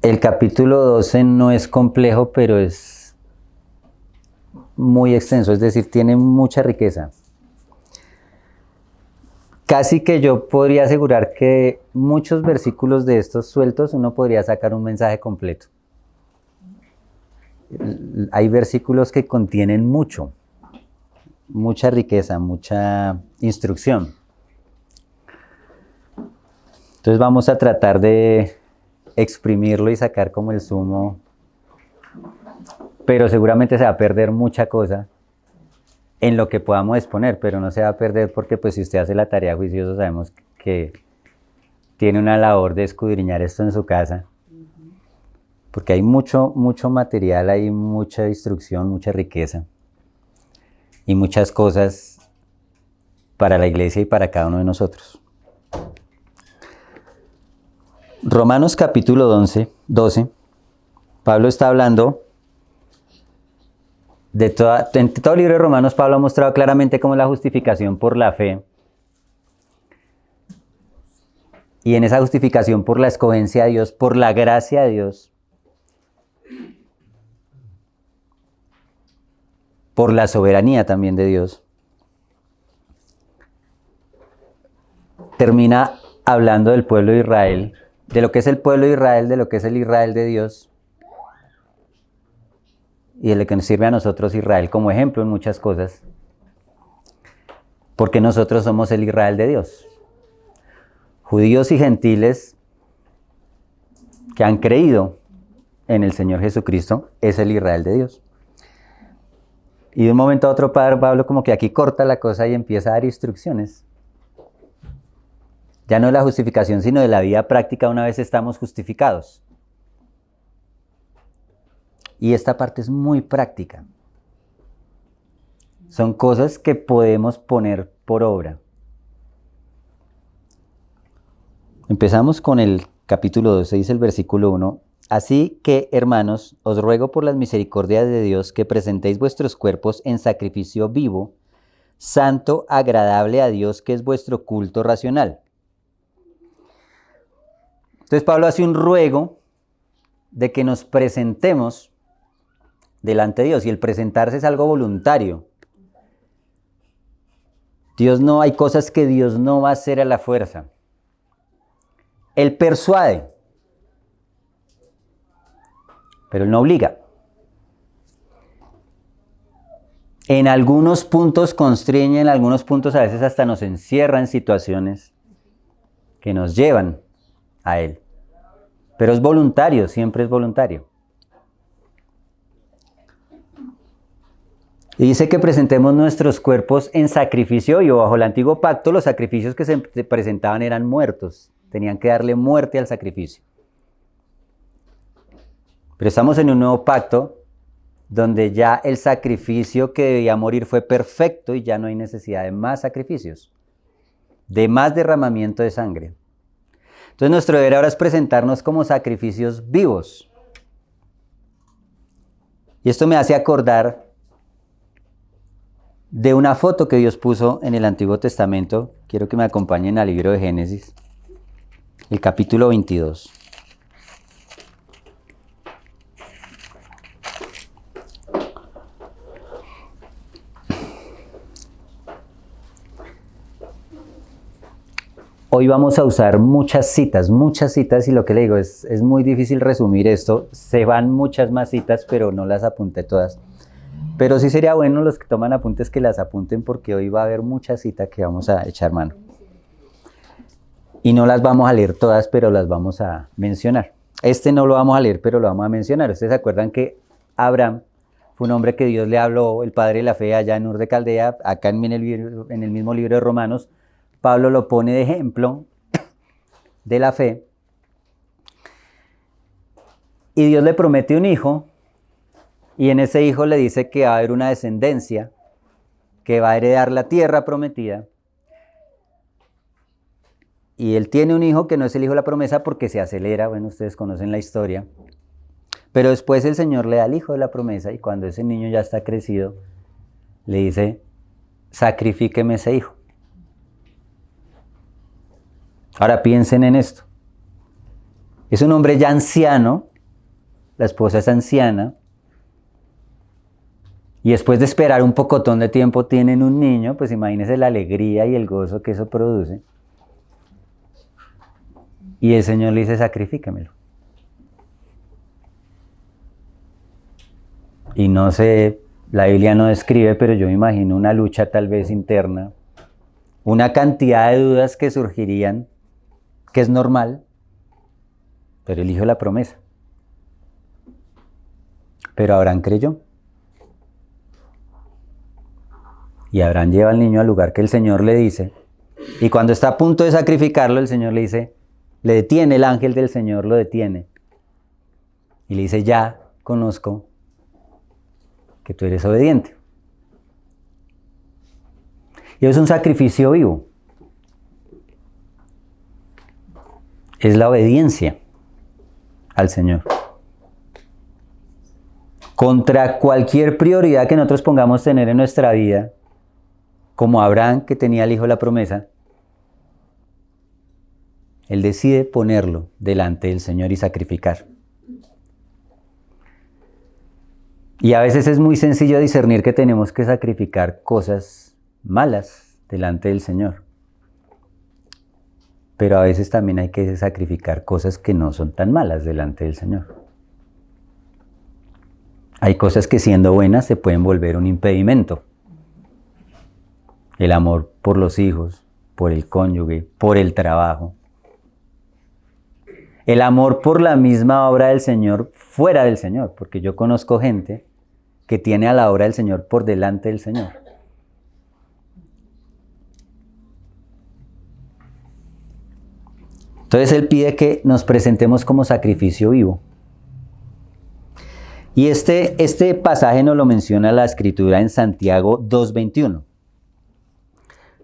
El capítulo 12 no es complejo, pero es muy extenso, es decir, tiene mucha riqueza. Casi que yo podría asegurar que muchos versículos de estos sueltos uno podría sacar un mensaje completo. Hay versículos que contienen mucha riqueza, mucha instrucción. Entonces vamos a tratar de exprimirlo y sacar como el zumo, pero seguramente se va a perder mucha cosa en lo que podamos exponer, pero no se va a perder porque pues si usted hace la tarea juiciosa sabemos que tiene una labor de escudriñar esto en su casa, porque hay mucho material, hay mucha instrucción, mucha riqueza y muchas cosas para la iglesia y para cada uno de nosotros. Romanos capítulo 12, Pablo está hablando en todo el libro de Romanos. Pablo ha mostrado claramente cómo es la justificación por la fe, y en esa justificación por la escogencia de Dios, por la gracia de Dios, por la soberanía también de Dios, termina hablando del pueblo de Israel, de lo que es el pueblo de Israel, de lo que es el Israel de Dios, y de lo que nos sirve a nosotros Israel como ejemplo en muchas cosas, porque nosotros somos el Israel de Dios. Judíos y gentiles que han creído en el Señor Jesucristo es el Israel de Dios. Y de un momento a otro Pablo como que aquí corta la cosa y empieza a dar instrucciones. Ya no de la justificación, sino de la vida práctica una vez estamos justificados. Y esta parte es muy práctica. Son cosas que podemos poner por obra. Empezamos con el capítulo 12, dice el versículo 1. Así que, hermanos, os ruego por las misericordias de Dios que presentéis vuestros cuerpos en sacrificio vivo, santo, agradable a Dios, que es vuestro culto racional. Entonces Pablo hace un ruego de que nos presentemos delante de Dios, y el presentarse es algo voluntario. Hay cosas que Dios no va a hacer a la fuerza. Él persuade, pero Él no obliga. En algunos puntos constriñe, en algunos puntos a veces hasta nos encierra en situaciones que nos llevan a Él. Pero es voluntario, siempre es voluntario. Y dice que presentemos nuestros cuerpos en sacrificio, y bajo el antiguo pacto los sacrificios que se presentaban eran muertos. Tenían que darle muerte al sacrificio. Pero estamos en un nuevo pacto donde ya el sacrificio que debía morir fue perfecto y ya no hay necesidad de más sacrificios, de más derramamiento de sangre. Entonces nuestro deber ahora es presentarnos como sacrificios vivos. Y esto me hace acordar de una foto que Dios puso en el Antiguo Testamento. Quiero que me acompañen al libro de Génesis, el capítulo 22. Hoy vamos a usar muchas citas, y lo que le digo es muy difícil resumir esto. Se van muchas más citas, pero no las apunté todas. Pero sí sería bueno los que toman apuntes que las apunten, porque hoy va a haber muchas citas que vamos a echar mano. Y no las vamos a leer todas, pero las vamos a mencionar. Este no lo vamos a leer, pero lo vamos a mencionar. Ustedes se acuerdan que Abraham fue un hombre que Dios le habló, el padre de la fe, allá en Ur de Caldea. Acá en el mismo libro de Romanos, Pablo lo pone de ejemplo de la fe. Y Dios le promete un hijo, y en ese hijo le dice que va a haber una descendencia que va a heredar la tierra prometida. Y él tiene un hijo que no es el hijo de la promesa porque se acelera. Bueno, ustedes conocen la historia. Pero después el Señor le da al hijo de la promesa, y cuando ese niño ya está crecido, le dice: sacrifíqueme ese hijo. Ahora piensen en esto. Es un hombre ya anciano, la esposa es anciana, y después de esperar un pocotón de tiempo tienen un niño, pues imagínense la alegría y el gozo que eso produce. Y el Señor le dice, sacrifícamelo. Y no sé, la Biblia no describe, pero yo me imagino una lucha tal vez interna, una cantidad de dudas que surgirían, que es normal, pero él hizo la promesa. Pero Abraham creyó. Y Abraham lleva al niño al lugar que el Señor le dice. Y cuando está a punto de sacrificarlo, el Señor le dice, le detiene, el ángel del Señor lo detiene. Y le dice, ya conozco que tú eres obediente. Y es un sacrificio vivo. Es la obediencia al Señor. Contra cualquier prioridad que nosotros pongamos tener en nuestra vida, como Abraham que tenía al hijo de la promesa, él decide ponerlo delante del Señor y sacrificar. Y a veces es muy sencillo discernir que tenemos que sacrificar cosas malas delante del Señor. Pero a veces también hay que sacrificar cosas que no son tan malas delante del Señor. Hay cosas que siendo buenas se pueden volver un impedimento. El amor por los hijos, por el cónyuge, por el trabajo. El amor por la misma obra del Señor fuera del Señor, porque yo conozco gente que tiene a la obra del Señor por delante del Señor. Entonces Él pide que nos presentemos como sacrificio vivo. Y este pasaje nos lo menciona la Escritura en Santiago 2:21.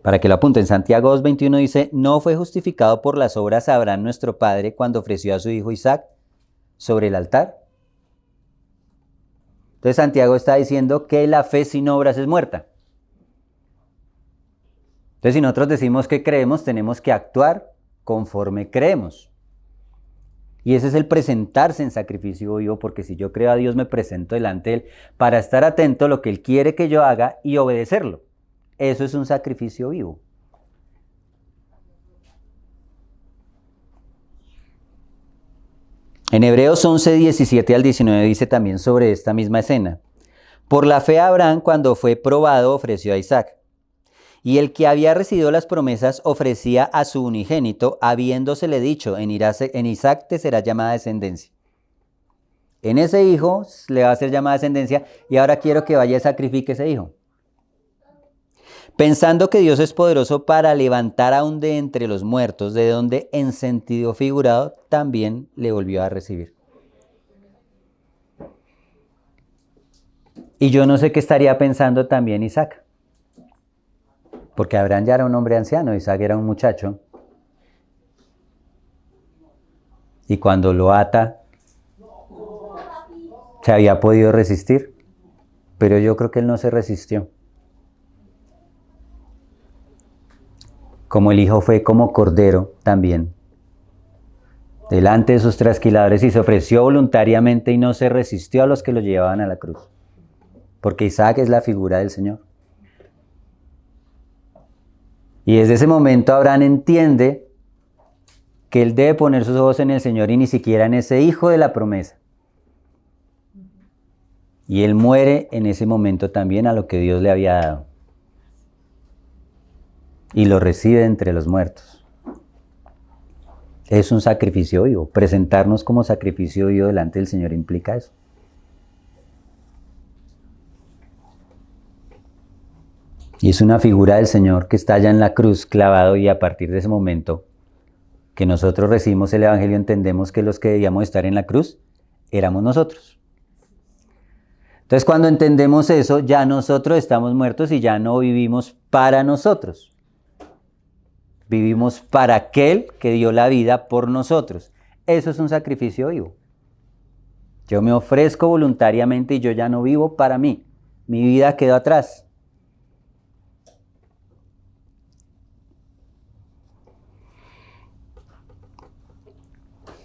Para que lo apunten, Santiago 2:21 dice, no fue justificado por las obras Abraham nuestro padre cuando ofreció a su hijo Isaac sobre el altar. Entonces Santiago está diciendo que la fe sin obras es muerta. Entonces si nosotros decimos que creemos, tenemos que actuar conforme creemos. Y ese es el presentarse en sacrificio vivo, porque si yo creo a Dios me presento delante de Él para estar atento a lo que Él quiere que yo haga y obedecerlo. Eso es un sacrificio vivo. En Hebreos 11, 17 al 19 dice también sobre esta misma escena. Por la fe Abraham, cuando fue probado, ofreció a Isaac. Y el que había recibido las promesas ofrecía a su unigénito, habiéndosele dicho, en Isaac te será llamada descendencia. En ese hijo le va a ser llamada descendencia y ahora quiero que vaya y sacrifique ese hijo. Pensando que Dios es poderoso para levantar aún de entre los muertos, de donde en sentido figurado también le volvió a recibir. Y yo no sé qué estaría pensando también Isaac. Porque Abraham ya era un hombre anciano, Isaac era un muchacho. Y cuando lo ata, se había podido resistir, pero yo creo que él no se resistió. Como el hijo fue como cordero también, delante de sus trasquiladores y se ofreció voluntariamente y no se resistió a los que lo llevaban a la cruz. Porque Isaac es la figura del Señor. Y desde ese momento Abraham entiende que él debe poner sus ojos en el Señor y ni siquiera en ese hijo de la promesa. Y él muere en ese momento también a lo que Dios le había dado. Y lo recibe entre los muertos. Es un sacrificio vivo. Presentarnos como sacrificio vivo delante del Señor implica eso. Y es una figura del Señor que está allá en la cruz clavado y a partir de ese momento que nosotros recibimos el Evangelio entendemos que los que debíamos estar en la cruz éramos nosotros. Entonces cuando entendemos eso ya nosotros estamos muertos y ya no vivimos para nosotros. Vivimos para aquel que dio la vida por nosotros. Eso es un sacrificio vivo. Yo me ofrezco voluntariamente y yo ya no vivo para mí. Mi vida quedó atrás.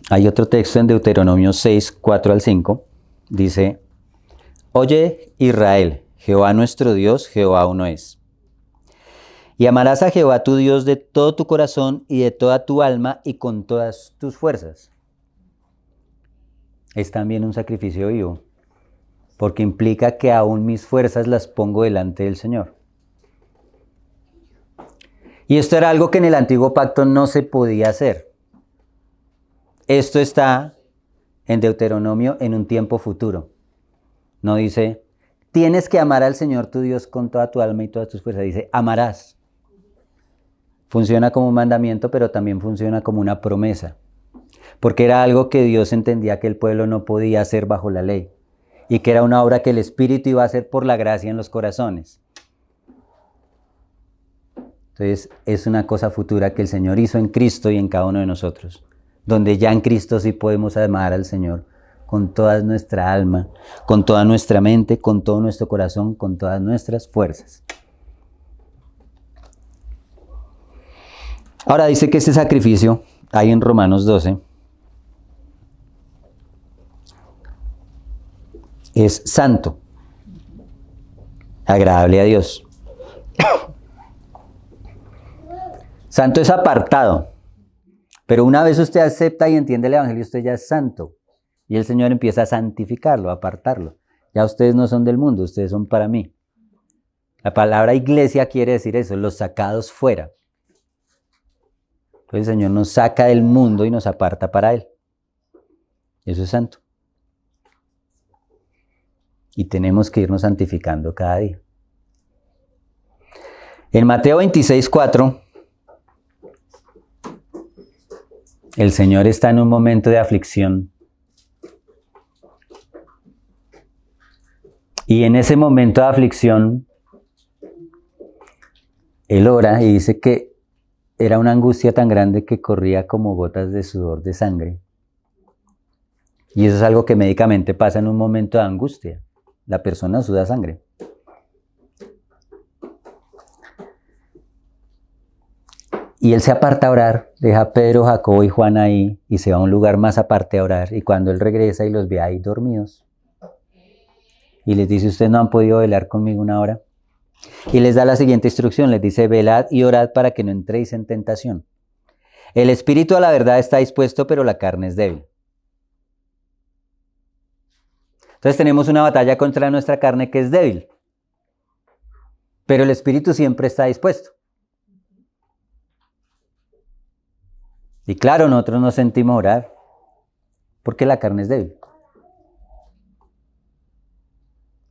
Hay otro texto en Deuteronomio 6, 4 al 5. Dice, oye Israel, Jehová nuestro Dios, Jehová uno es. Y amarás a Jehová tu Dios de todo tu corazón y de toda tu alma y con todas tus fuerzas. Es también un sacrificio vivo, porque implica que aún mis fuerzas las pongo delante del Señor. Y esto era algo que en el antiguo pacto no se podía hacer. Esto está en Deuteronomio en un tiempo futuro. No dice, tienes que amar al Señor tu Dios con toda tu alma y todas tus fuerzas. Dice, amarás. Funciona como un mandamiento, pero también funciona como una promesa. Porque era algo que Dios entendía que el pueblo no podía hacer bajo la ley. Y que era una obra que el Espíritu iba a hacer por la gracia en los corazones. Entonces, es una cosa futura que el Señor hizo en Cristo y en cada uno de nosotros. Donde ya en Cristo sí podemos amar al Señor con toda nuestra alma, con toda nuestra mente, con todo nuestro corazón, con todas nuestras fuerzas. Ahora dice que ese sacrificio, hay en Romanos 12, es santo, agradable a Dios. Santo es apartado, pero una vez usted acepta y entiende el Evangelio, usted ya es santo. Y el Señor empieza a santificarlo, a apartarlo. Ya ustedes no son del mundo, ustedes son para mí. La palabra iglesia quiere decir eso, los sacados fuera. Entonces el Señor nos saca del mundo y nos aparta para Él. Eso es santo. Y tenemos que irnos santificando cada día. En Mateo 26, 4, el Señor está en un momento de aflicción. Y en ese momento de aflicción, Él ora y dice que era una angustia tan grande que corría como gotas de sudor de sangre. Y eso es algo que médicamente pasa en un momento de angustia. La persona suda sangre. Y Él se aparta a orar, deja a Pedro, Jacobo y Juan ahí y se va a un lugar más aparte a orar. Y cuando Él regresa y los ve ahí dormidos, y les dice, ustedes no han podido velar conmigo una hora. Y les da la siguiente instrucción, les dice, velad y orad para que no entréis en tentación. El espíritu a la verdad está dispuesto, pero la carne es débil. Entonces tenemos una batalla contra nuestra carne que es débil, pero el espíritu siempre está dispuesto. Y claro, nosotros nos sentimos orar, porque la carne es débil.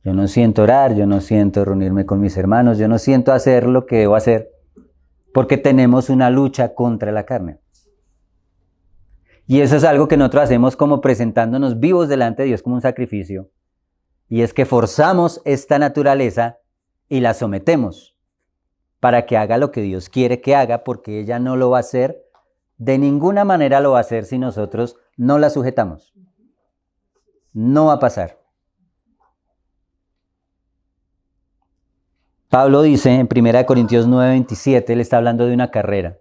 Yo no siento orar, yo no siento reunirme con mis hermanos, yo no siento hacer lo que debo hacer, porque tenemos una lucha contra la carne. Y eso es algo que nosotros hacemos como presentándonos vivos delante de Dios como un sacrificio. Y es que forzamos esta naturaleza y la sometemos para que haga lo que Dios quiere que haga, porque ella no lo va a hacer, de ninguna manera lo va a hacer si nosotros no la sujetamos. No va a pasar. Pablo dice en 1 Corintios 9:27, él está hablando de una carrera.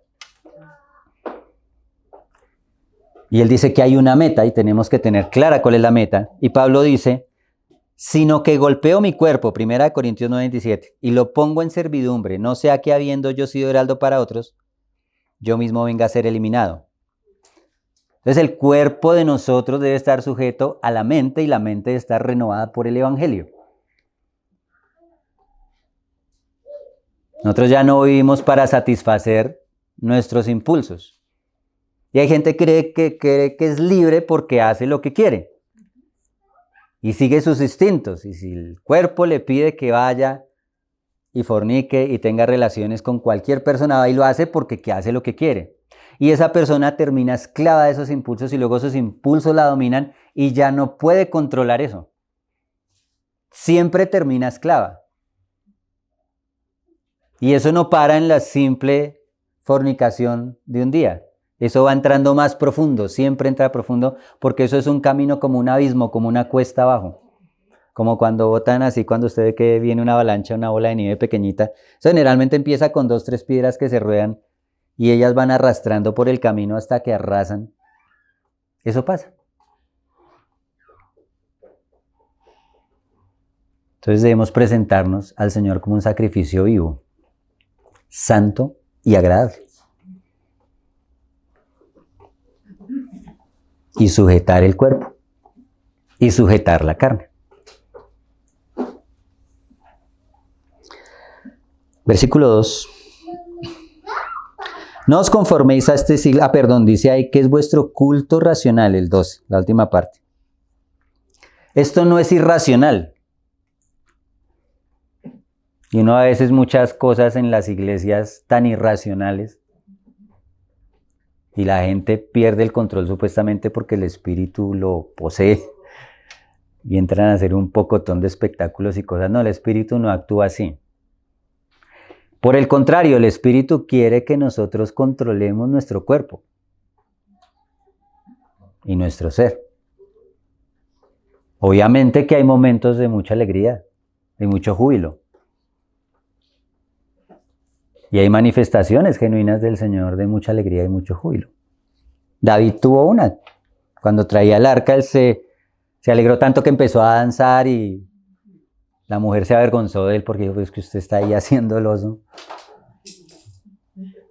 Y él dice que hay una meta y tenemos que tener clara cuál es la meta. Y Pablo dice, sino que golpeo mi cuerpo, 1 Corintios 9:27, y lo pongo en servidumbre, no sea que habiendo yo sido heraldo para otros, yo mismo venga a ser eliminado. Entonces el cuerpo de nosotros debe estar sujeto a la mente y la mente debe estar renovada por el Evangelio. Nosotros ya no vivimos para satisfacer nuestros impulsos. Y hay gente que cree que es libre porque hace lo que quiere. Y sigue sus instintos. Y si el cuerpo le pide que vaya y fornique y tenga relaciones con cualquier persona, va y lo hace porque hace lo que quiere. Y esa persona termina esclava de esos impulsos y luego esos impulsos la dominan y ya no puede controlar eso. Siempre termina esclava. Y eso no para en la simple fornicación de un día. Eso va entrando más profundo, siempre entra profundo, porque eso es un camino como un abismo, como una cuesta abajo. Como cuando botan así, cuando usted ve que viene una avalancha, una bola de nieve pequeñita. Eso generalmente empieza con 2 o 3 piedras que se ruedan y ellas van arrastrando por el camino hasta que arrasan. Eso pasa. Entonces debemos presentarnos al Señor como un sacrificio vivo, santo y agradable. Y sujetar el cuerpo. Y sujetar la carne. Versículo 2. No os conforméis a este siglo. Dice ahí que es vuestro culto racional, el 12, la última parte. Esto no es irracional. Y uno a veces muchas cosas en las iglesias tan irracionales y la gente pierde el control supuestamente porque el espíritu lo posee y entran a hacer un pocotón de espectáculos y cosas. No, el espíritu no actúa así. Por el contrario, el espíritu quiere que nosotros controlemos nuestro cuerpo y nuestro ser. Obviamente que hay momentos de mucha alegría, de mucho júbilo. Y hay manifestaciones genuinas del Señor de mucha alegría y mucho júbilo. David tuvo una. Cuando traía el arca, él se alegró tanto que empezó a danzar y la mujer se avergonzó de él porque dijo, pues que usted está ahí haciendo el oso.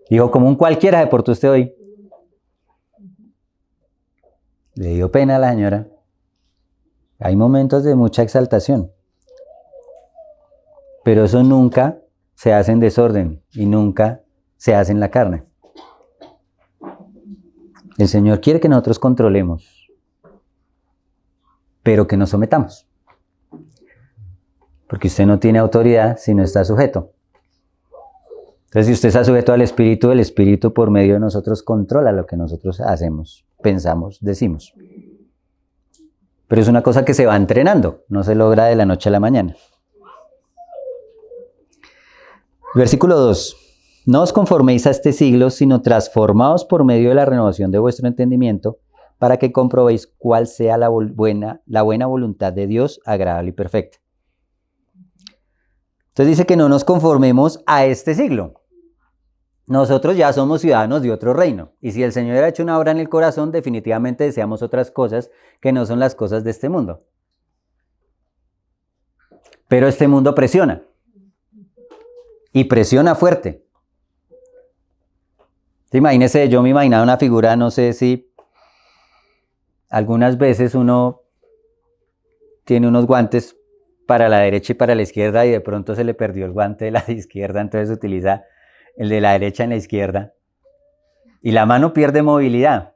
Dijo, como un cualquiera se portó usted hoy. Le dio pena a la señora. Hay momentos de mucha exaltación. Pero eso nunca se hace en desorden y nunca se hace en la carne. El Señor quiere que nosotros controlemos, pero que nos sometamos. Porque usted no tiene autoridad si no está sujeto. Entonces, si usted está sujeto al Espíritu, el Espíritu por medio de nosotros controla lo que nosotros hacemos, pensamos, decimos. Pero es una cosa que se va entrenando, no se logra de la noche a la mañana. Versículo 2. No os conforméis a este siglo, sino transformaos por medio de la renovación de vuestro entendimiento, para que comprobéis cuál sea la buena voluntad de Dios, agradable y perfecta. Entonces dice que no nos conformemos a este siglo. Nosotros ya somos ciudadanos de otro reino. Y si el Señor ha hecho una obra en el corazón, definitivamente deseamos otras cosas que no son las cosas de este mundo. Pero este mundo presiona. Y presiona fuerte. Imagínese, yo me imaginaba una figura, no sé si algunas veces uno tiene unos guantes para la derecha y para la izquierda y de pronto se le perdió el guante de la izquierda, entonces utiliza el de la derecha en la izquierda y la mano pierde movilidad.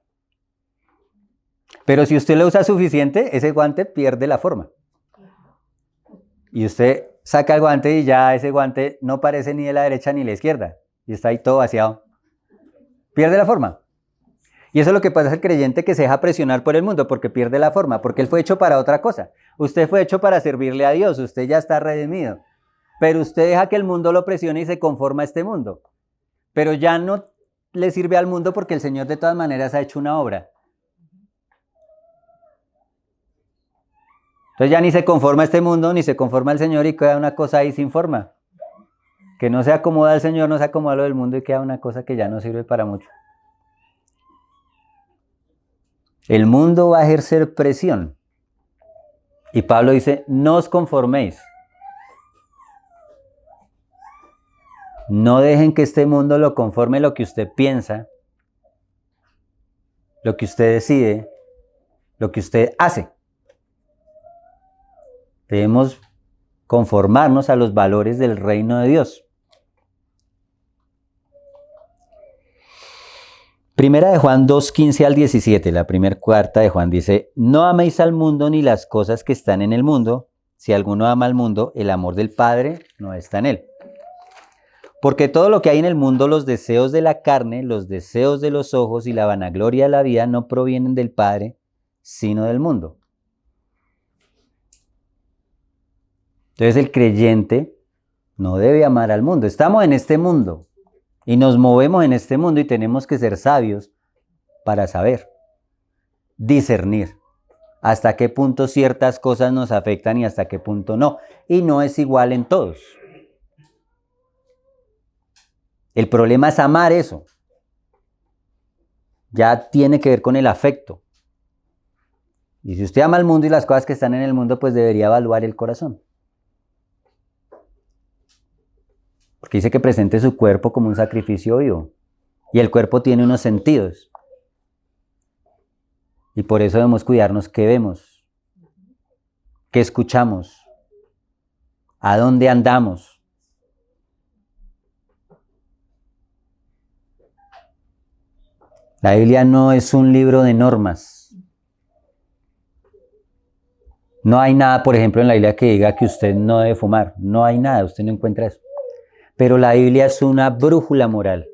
Pero si usted lo usa suficiente, ese guante pierde la forma. Y usted saca el guante y ya ese guante no parece ni de la derecha ni de la izquierda y está ahí todo vaciado. Pierde la forma. Y eso es lo que pasa al creyente que se deja presionar por el mundo porque pierde la forma, porque él fue hecho para otra cosa. Usted fue hecho para servirle a Dios, usted ya está redimido. Pero usted deja que el mundo lo presione y se conforma a este mundo. Pero ya no le sirve al mundo porque el Señor de todas maneras ha hecho una obra. Entonces ya ni se conforma a este mundo, ni se conforma al Señor y queda una cosa ahí sin forma. Que no se acomoda al Señor, no se acomoda a lo del mundo y queda una cosa que ya no sirve para mucho. El mundo va a ejercer presión. Y Pablo dice, no os conforméis. No dejen que este mundo lo conforme lo que usted piensa, lo que usted decide, lo que usted hace. Debemos conformarnos a los valores del reino de Dios. Primera de Juan 2, 15 al 17, la primera carta de Juan dice, no améis al mundo ni las cosas que están en el mundo. Si alguno ama al mundo, el amor del Padre no está en él. Porque todo lo que hay en el mundo, los deseos de la carne, los deseos de los ojos y la vanagloria de la vida no provienen del Padre, sino del mundo. Entonces el creyente no debe amar al mundo. Estamos en este mundo y nos movemos en este mundo y tenemos que ser sabios para saber, discernir hasta qué punto ciertas cosas nos afectan y hasta qué punto no. Y no es igual en todos. El problema es amar eso. Ya tiene que ver con el afecto. Y si usted ama al mundo y las cosas que están en el mundo, pues debería evaluar el corazón. Porque dice que presente su cuerpo como un sacrificio vivo. Y el cuerpo tiene unos sentidos. Y por eso debemos cuidarnos qué vemos, qué escuchamos, a dónde andamos. La Biblia no es un libro de normas. No hay nada, por ejemplo, en la Biblia que diga que usted no debe fumar. No hay nada, usted no encuentra eso. Pero la Biblia es una brújula moral.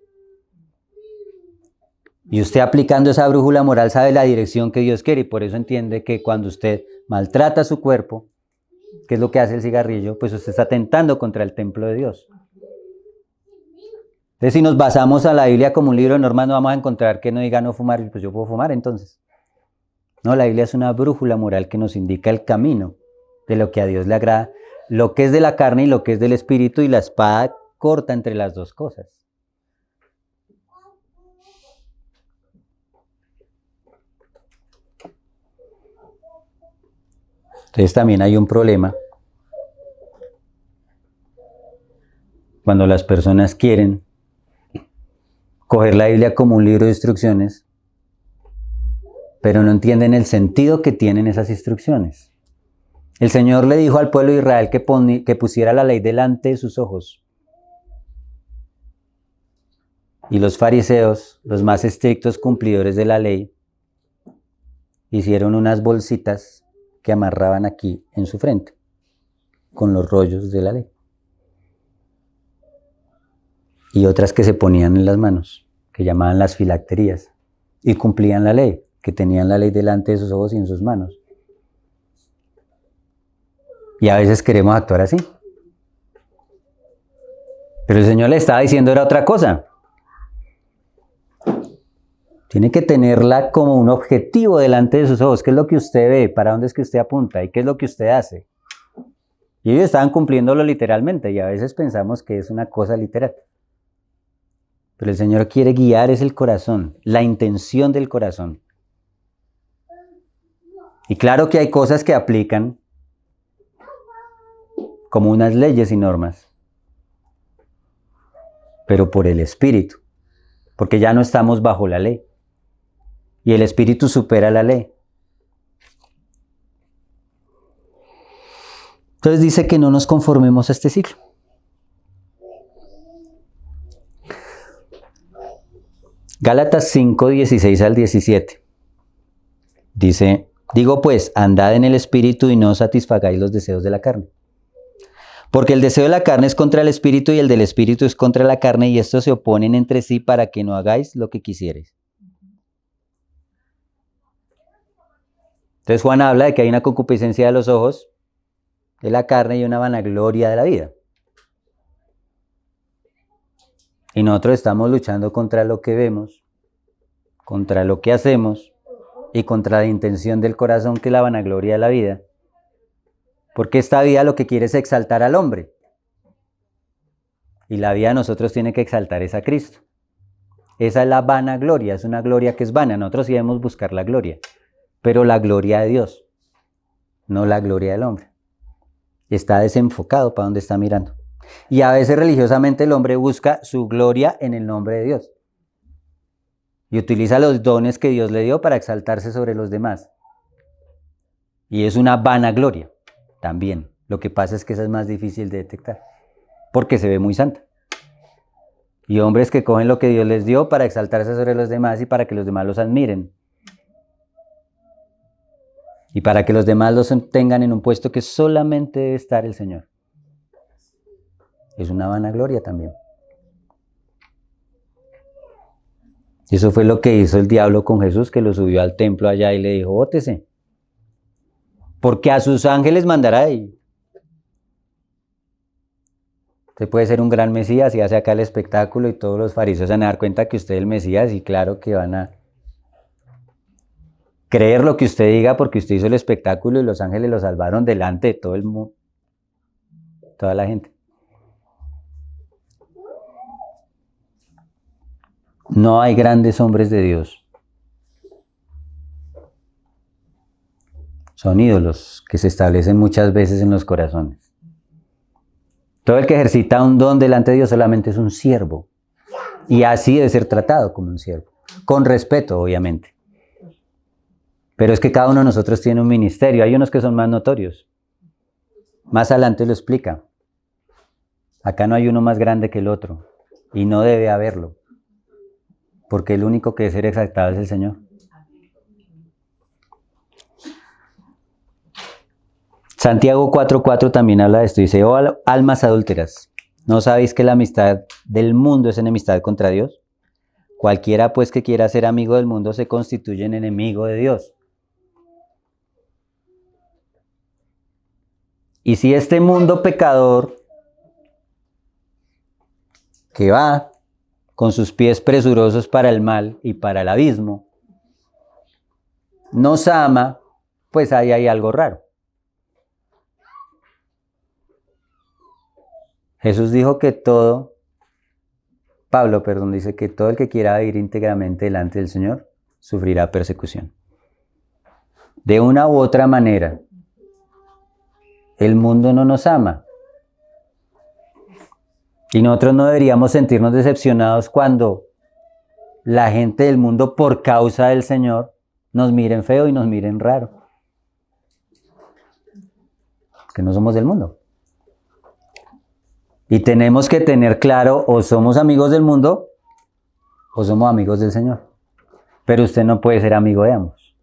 Y usted aplicando esa brújula moral sabe la dirección que Dios quiere y por eso entiende que cuando usted maltrata su cuerpo, que es lo que hace el cigarrillo, pues usted está atentando contra el templo de Dios. Entonces, si nos basamos a la Biblia como un libro de normas, no vamos a encontrar que no diga no fumar, pues yo puedo fumar entonces. No, la Biblia es una brújula moral que nos indica el camino de lo que a Dios le agrada, lo que es de la carne y lo que es del espíritu, y la espada corta entre las dos cosas. Entonces también hay un problema cuando las personas quieren coger la Biblia como un libro de instrucciones, pero no entienden el sentido que tienen esas instrucciones. El Señor le dijo al pueblo de Israel que pusiera la ley delante de sus ojos. Y los fariseos, los más estrictos cumplidores de la ley, hicieron unas bolsitas que amarraban aquí en su frente, con los rollos de la ley. Y otras que se ponían en las manos, que llamaban las filacterías, y cumplían la ley, que tenían la ley delante de sus ojos y en sus manos. Y a veces queremos actuar así. Pero el Señor le estaba diciendo era otra cosa. Tiene que tenerla como un objetivo delante de sus ojos. ¿Qué es lo que usted ve? ¿Para dónde es que usted apunta? ¿Y qué es lo que usted hace? Y ellos estaban cumpliéndolo literalmente y a veces pensamos que es una cosa literal. Pero el Señor quiere guiar es el corazón, la intención del corazón. Y claro que hay cosas que aplican como unas leyes y normas, pero por el Espíritu, porque ya no estamos bajo la ley. Y el Espíritu supera la ley. Entonces dice que no nos conformemos a este siglo. Gálatas 5, 16 al 17. Dice, digo pues, andad en el Espíritu y no satisfagáis los deseos de la carne. Porque el deseo de la carne es contra el Espíritu y el del Espíritu es contra la carne, y estos se oponen entre sí para que no hagáis lo que quisierais. Entonces Juan habla de que hay una concupiscencia de los ojos, de la carne y una vanagloria de la vida. Y nosotros estamos luchando contra lo que vemos, contra lo que hacemos y contra la intención del corazón, que es la vanagloria de la vida. Porque esta vida lo que quiere es exaltar al hombre. Y la vida de nosotros tiene que exaltar es a Cristo. Esa es la vanagloria, es una gloria que es vana. Nosotros sí debemos buscar la gloria, pero la gloria de Dios, no la gloria del hombre. Está desenfocado para donde está mirando. Y a veces religiosamente el hombre busca su gloria en el nombre de Dios. Y utiliza los dones que Dios le dio para exaltarse sobre los demás. Y es una vanagloria también. Lo que pasa es que esa es más difícil de detectar, porque se ve muy santa. Y hombres que cogen lo que Dios les dio para exaltarse sobre los demás y para que los demás los admiren. Y para que los demás los tengan en un puesto que solamente debe estar el Señor. Es una vanagloria también. Y eso fue lo que hizo el diablo con Jesús, que lo subió al templo allá y le dijo, bótese, porque a sus ángeles mandará. Y usted puede ser un gran Mesías y hace acá el espectáculo y todos los fariseos se van a dar cuenta que usted es el Mesías y claro que van a creer lo que usted diga porque usted hizo el espectáculo y los ángeles lo salvaron delante de todo el mundo, toda la gente. No hay grandes hombres de Dios Son ídolos que se establecen muchas veces en los corazones. Todo el que ejercita un don delante de Dios solamente es un siervo. Y así debe ser tratado como un siervo. Con respeto, obviamente. Pero es que cada uno de nosotros tiene un ministerio. Hay unos que son más notorios. Más adelante lo explica. Acá no hay uno más grande que el otro. Y no debe haberlo. Porque el único que debe ser exaltado es el Señor. Santiago 4:4 también habla de esto. Dice, oh almas adúlteras, ¿no sabéis que la amistad del mundo es enemistad contra Dios? Cualquiera pues que quiera ser amigo del mundo se constituye en enemigo de Dios. Y si este mundo pecador que va con sus pies presurosos para el mal y para el abismo, nos ama, pues ahí hay algo raro. Jesús dijo que Pablo, dice que todo el que quiera vivir íntegramente delante del Señor sufrirá persecución. De una u otra manera, el mundo no nos ama. Y nosotros no deberíamos sentirnos decepcionados cuando la gente del mundo, por causa del Señor, nos miren feo y nos miren raro. Que no somos del mundo. Y tenemos que tener claro, o somos amigos del mundo, o somos amigos del Señor. Pero usted no puede ser amigo de ambos.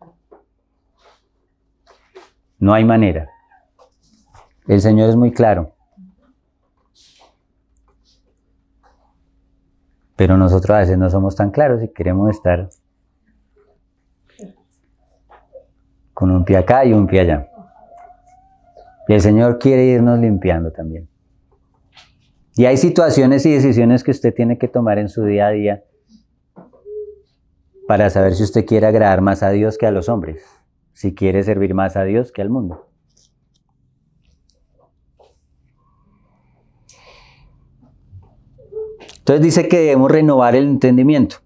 No hay manera. El Señor es muy claro. Pero nosotros a veces no somos tan claros y queremos estar con un pie acá y un pie allá. Y el Señor quiere irnos limpiando también. Y hay situaciones y decisiones que usted tiene que tomar en su día a día para saber si usted quiere agradar más a Dios que a los hombres, si quiere servir más a Dios que al mundo. Entonces dice que debemos renovar el entendimiento.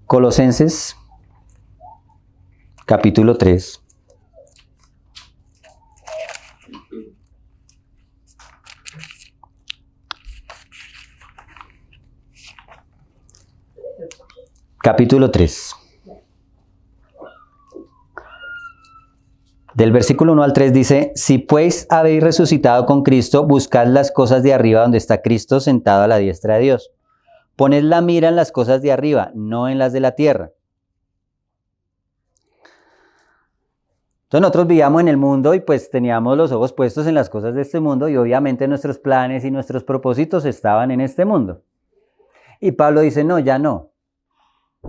Colosenses, capítulo 3. Capítulo 3. Del versículo 1 al 3 dice, si pues habéis resucitado con Cristo, buscad las cosas de arriba donde está Cristo sentado a la diestra de Dios. Poned la mira en las cosas de arriba, no en las de la tierra. Entonces nosotros vivíamos en el mundo y pues teníamos los ojos puestos en las cosas de este mundo y obviamente nuestros planes y nuestros propósitos estaban en este mundo. Y Pablo dice, no, ya no.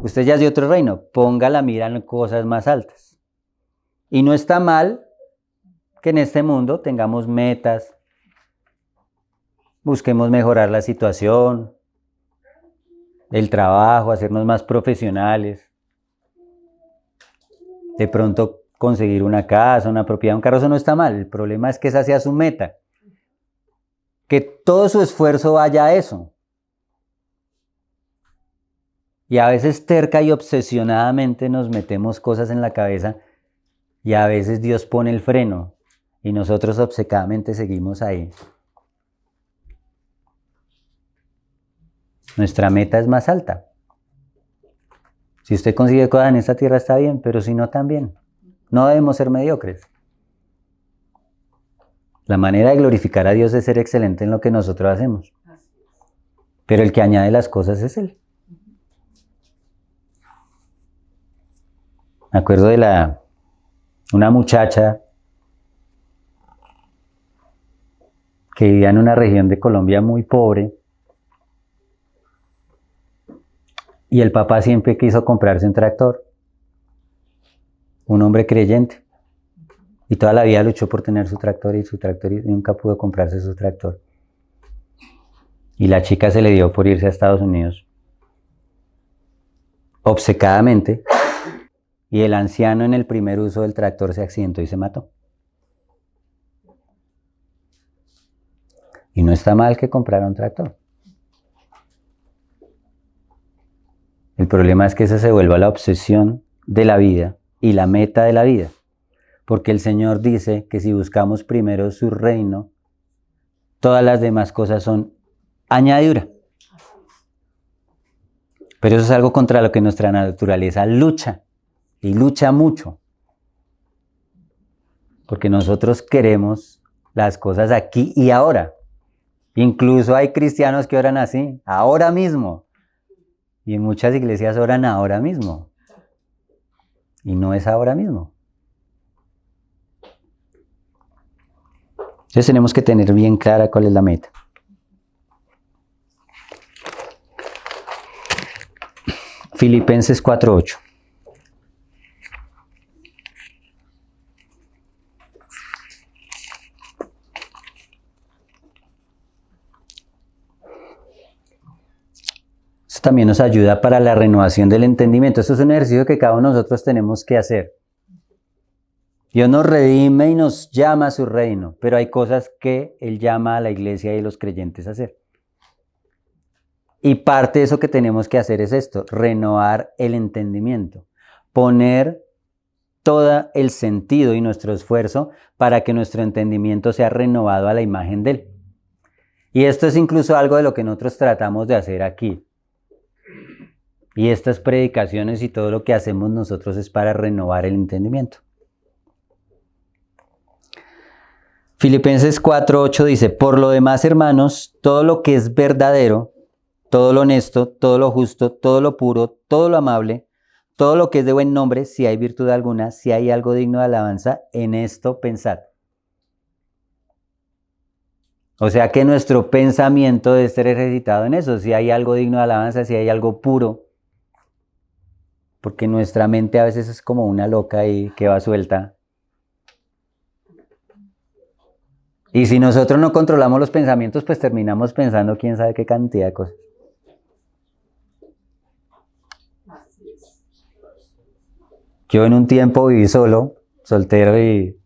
Usted ya es de otro reino, ponga la mira en cosas más altas. Y no está mal que en este mundo tengamos metas, busquemos mejorar la situación, el trabajo, hacernos más profesionales, de pronto conseguir una casa, una propiedad, un carro, eso no está mal. El problema es que esa sea su meta, que todo su esfuerzo vaya a eso. Y a veces terca y obsesionadamente nos metemos cosas en la cabeza y a veces Dios pone el freno y nosotros obcecadamente seguimos ahí. Nuestra meta es más alta. Si usted consigue cosas en esta tierra está bien, pero si no también. No debemos ser mediocres. La manera de glorificar a Dios es ser excelente en lo que nosotros hacemos. Pero el que añade las cosas es Él. Me acuerdo de una muchacha que vivía en una región de Colombia muy pobre y el papá siempre quiso comprarse un tractor, un hombre creyente, y toda la vida luchó por tener su tractor y nunca pudo comprarse su tractor. Y la chica se le dio por irse a Estados Unidos obcecadamente. Y el anciano en el primer uso del tractor se accidentó y se mató. Y no está mal que comprara un tractor. El problema es que esa se vuelva la obsesión de la vida y la meta de la vida. Porque el Señor dice que si buscamos primero su reino, todas las demás cosas son añadidura. Pero eso es algo contra lo que nuestra naturaleza lucha, y lucha mucho. Porque nosotros queremos las cosas aquí y ahora. Incluso hay cristianos que oran así, ahora mismo. Y en muchas iglesias oran ahora mismo. Y no es ahora mismo. Entonces tenemos que tener bien clara cuál es la meta. Filipenses 4:8. Esto también nos ayuda para la renovación del entendimiento. Esto es un ejercicio que cada uno de nosotros tenemos que hacer. Dios nos redime y nos llama a su reino, pero hay cosas que Él llama a la iglesia y a los creyentes a hacer. Y parte de eso que tenemos que hacer es esto, renovar el entendimiento, poner todo el sentido y nuestro esfuerzo para que nuestro entendimiento sea renovado a la imagen de Él. Y esto es incluso algo de lo que nosotros tratamos de hacer aquí. Y estas predicaciones y todo lo que hacemos nosotros es para renovar el entendimiento. Filipenses 4:8 dice, por lo demás, hermanos, todo lo que es verdadero, todo lo honesto, todo lo justo, todo lo puro, todo lo amable, todo lo que es de buen nombre, si hay virtud alguna, si hay algo digno de alabanza, en esto pensad. O sea que nuestro pensamiento debe estar ejercitado en eso, si hay algo digno de alabanza, si hay algo puro. Porque nuestra mente a veces es como una loca y que va suelta. Y si nosotros no controlamos los pensamientos, pues terminamos pensando quién sabe qué cantidad de cosas. Yo en un tiempo viví solo, soltero, y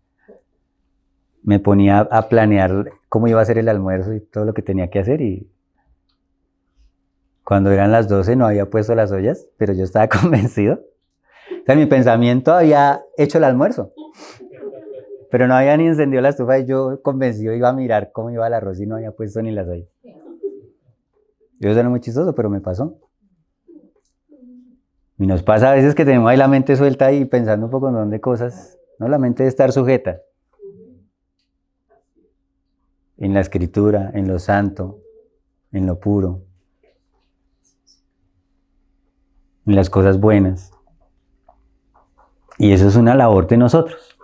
me ponía a planear cómo iba a ser el almuerzo y todo lo que tenía que hacer. Y cuando eran las 12 no había puesto las ollas, pero yo estaba convencido. O sea, mi pensamiento había hecho el almuerzo. Pero no había ni encendido la estufa y yo convencido iba a mirar cómo iba el arroz y no había puesto ni las ollas. Yo suena muy chistoso, pero me pasó. Y nos pasa a veces que tenemos ahí la mente suelta y pensando un poco en dónde cosas, ¿no? La mente debe estar sujeta. En la escritura, en lo santo, en lo puro, en las cosas buenas. Y eso es una labor de nosotros.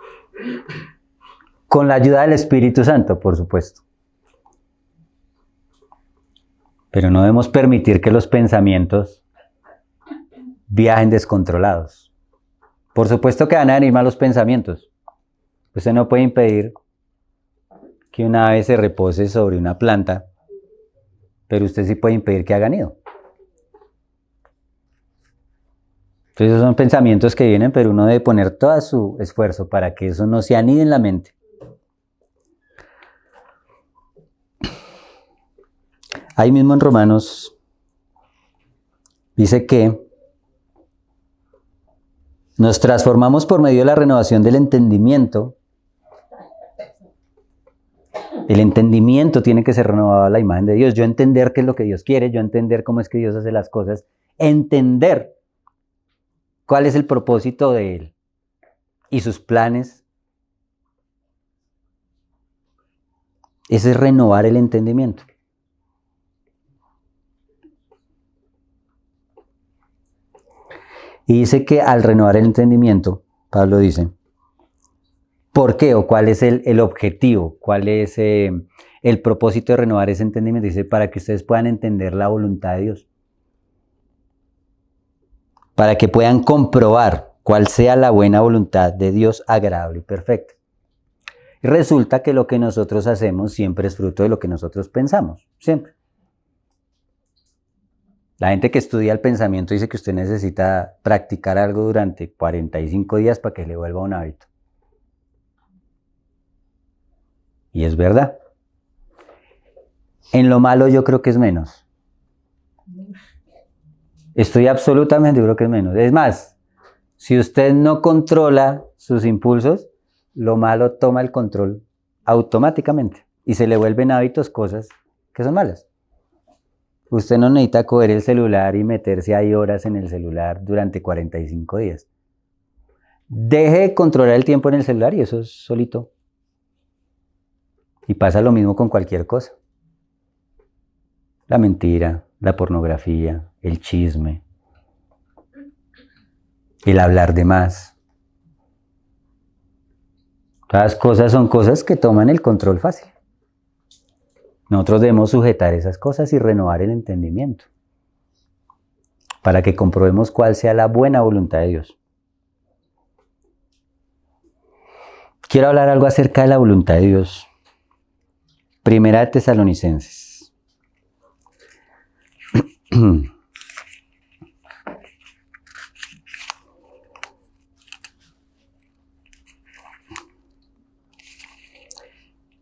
Con la ayuda del Espíritu Santo, por supuesto. Pero no debemos permitir que los pensamientos viajen descontrolados. Por supuesto que van a venir malos pensamientos. Usted no puede impedir que una ave se repose sobre una planta, pero usted sí puede impedir que haga nido. Entonces esos son pensamientos que vienen, pero uno debe poner todo su esfuerzo para que eso no se anide en la mente. Ahí mismo en Romanos dice que nos transformamos por medio de la renovación del entendimiento. El entendimiento tiene que ser renovado a la imagen de Dios. Yo entender qué es lo que Dios quiere, yo entender cómo es que Dios hace las cosas, entender cuál es el propósito de Él y sus planes. Ese es renovar el entendimiento. Y dice que al renovar el entendimiento, Pablo dice, ¿por qué o cuál es el objetivo? ¿Cuál es el propósito de renovar ese entendimiento? Dice, para que ustedes puedan entender la voluntad de Dios. Para que puedan comprobar cuál sea la buena voluntad de Dios, agradable y perfecta. Y resulta que lo que nosotros hacemos siempre es fruto de lo que nosotros pensamos, siempre. La gente que estudia el pensamiento dice que usted necesita practicar algo durante 45 días para que le vuelva un hábito. Y es verdad. En lo malo yo creo que es menos. Estoy absolutamente seguro que es menos. Es más, Si usted no controla sus impulsos, lo malo toma el control automáticamente y se le vuelven hábitos cosas que son malas. Usted no necesita coger el celular y meterse ahí horas en el celular durante 45 días. Deje de controlar el tiempo en el celular y eso es solito. Y pasa lo mismo con cualquier cosa. La mentira, la pornografía, el chisme, el hablar de más. Todas las cosas son cosas que toman el control fácil. Nosotros debemos sujetar esas cosas y renovar el entendimiento para que comprobemos cuál sea la buena voluntad de Dios. Quiero hablar algo acerca de la voluntad de Dios. Primera de Tesalonicenses.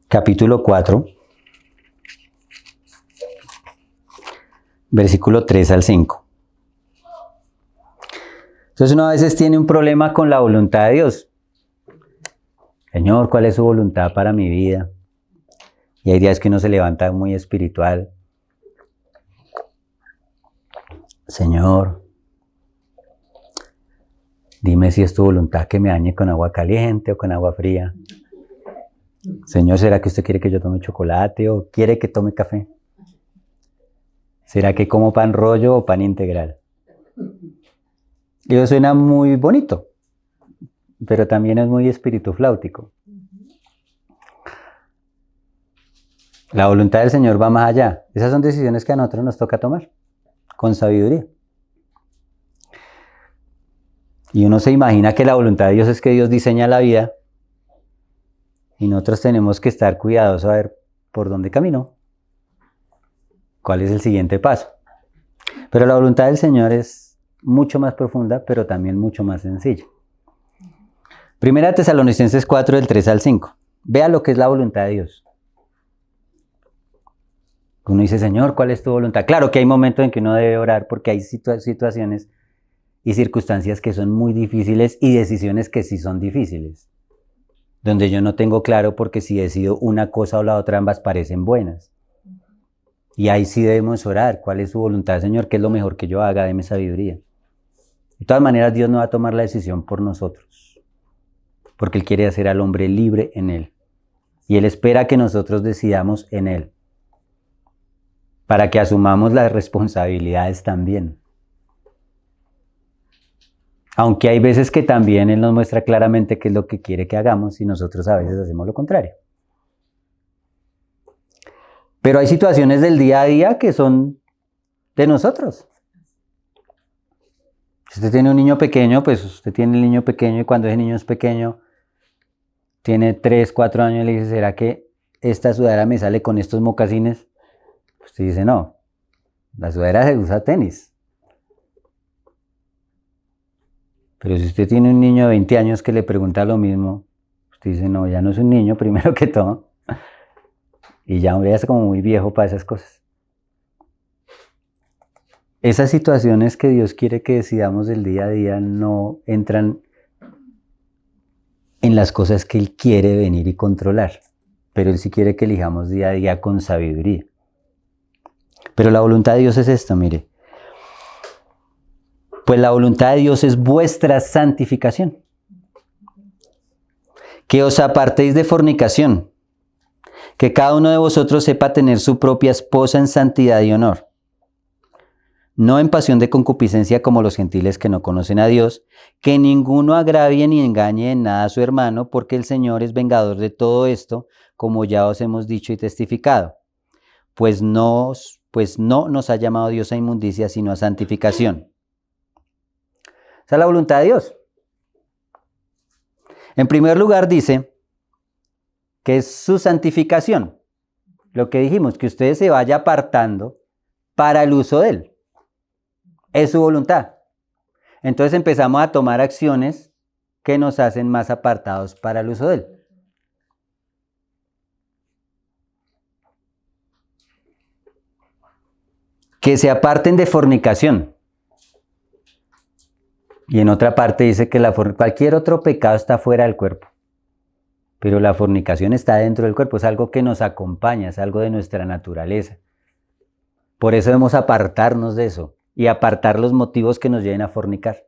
Capítulo 4, versículo 3 al 5. Entonces uno a veces tiene un problema con la voluntad de Dios. Señor, ¿cuál es su voluntad para mi vida? Y hay días que uno se levanta muy espiritual. Señor, dime si es tu voluntad que me bañe con agua caliente o con agua fría. Señor, ¿será que usted quiere que yo tome chocolate o quiere que tome café? ¿Será que como pan rollo o pan integral? Y eso suena muy bonito, pero también es muy espíritu flautico. La voluntad del Señor va más allá. Esas son decisiones que a nosotros nos toca tomar, con sabiduría. Y uno se imagina que la voluntad de Dios es que Dios diseña la vida y nosotros tenemos que estar cuidadosos a ver por dónde camino, cuál es el siguiente paso. Pero la voluntad del Señor es mucho más profunda, pero también mucho más sencilla. Primera Tesalonicenses 4, del 3 al 5. Vea lo que es la voluntad de Dios. Uno dice, Señor, ¿cuál es tu voluntad? Claro que hay momentos en que uno debe orar porque hay situaciones y circunstancias que son muy difíciles y decisiones que sí son difíciles. Donde yo no tengo claro porque si decido una cosa o la otra, ambas parecen buenas. Y ahí sí debemos orar. ¿Cuál es su voluntad, Señor? ¿Qué es lo mejor que yo haga? Deme sabiduría. De todas maneras, Dios no va a tomar la decisión por nosotros, porque Él quiere hacer al hombre libre en Él. Y Él espera que nosotros decidamos en Él, para que asumamos las responsabilidades también. Aunque hay veces que también Él nos muestra claramente qué es lo que quiere que hagamos y nosotros a veces hacemos lo contrario. Pero hay situaciones del día a día que son de nosotros. Si usted tiene un niño pequeño, pues usted tiene el niño pequeño y cuando ese niño es pequeño, tiene 3, 4 años y le dice, ¿será que esta sudadera me sale con estos mocasines? Usted dice, no, la sudadera se usa tenis. Pero si usted tiene un niño de 20 años que le pregunta lo mismo, usted dice, no, ya no es un niño, primero que todo. Y ya es como muy viejo para esas cosas. Esas situaciones que Dios quiere que decidamos del día a día no entran en las cosas que Él quiere venir y controlar. Pero Él sí quiere que elijamos día a día con sabiduría. Pero la voluntad de Dios es esta, mire. Pues la voluntad de Dios es vuestra santificación. Que os apartéis de fornicación. Que cada uno de vosotros sepa tener su propia esposa en santidad y honor. No en pasión de concupiscencia como los gentiles que no conocen a Dios. Que ninguno agravie ni engañe en nada a su hermano, porque el Señor es vengador de todo esto, como ya os hemos dicho y testificado. Pues no nos ha llamado Dios a inmundicia, sino a santificación. Esa es la voluntad de Dios. En primer lugar dice que es su santificación. Lo que dijimos, que usted se vaya apartando para el uso de Él. Es su voluntad. Entonces empezamos a tomar acciones que nos hacen más apartados para el uso de Él. Que se aparten de fornicación. Y en otra parte dice que cualquier otro pecado está fuera del cuerpo, pero la fornicación está dentro del cuerpo, es algo que nos acompaña, es algo de nuestra naturaleza. Por eso debemos apartarnos de eso y apartar los motivos que nos lleven a fornicar.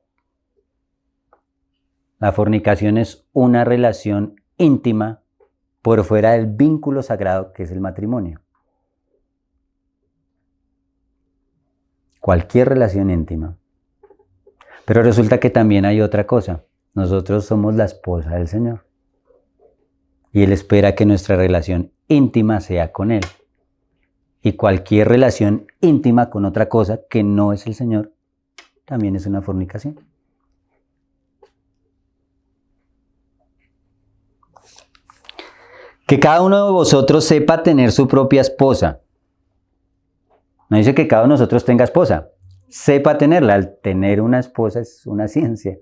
La fornicación es una relación íntima por fuera del vínculo sagrado que es el matrimonio. Cualquier relación íntima. Pero resulta que también hay otra cosa. Nosotros somos la esposa del Señor. Y Él espera que nuestra relación íntima sea con Él. Y cualquier relación íntima con otra cosa que no es el Señor, también es una fornicación. Que cada uno de vosotros sepa tener su propia esposa. No dice que cada uno de nosotros tenga esposa. Sepa tenerla. Al tener una esposa es una ciencia.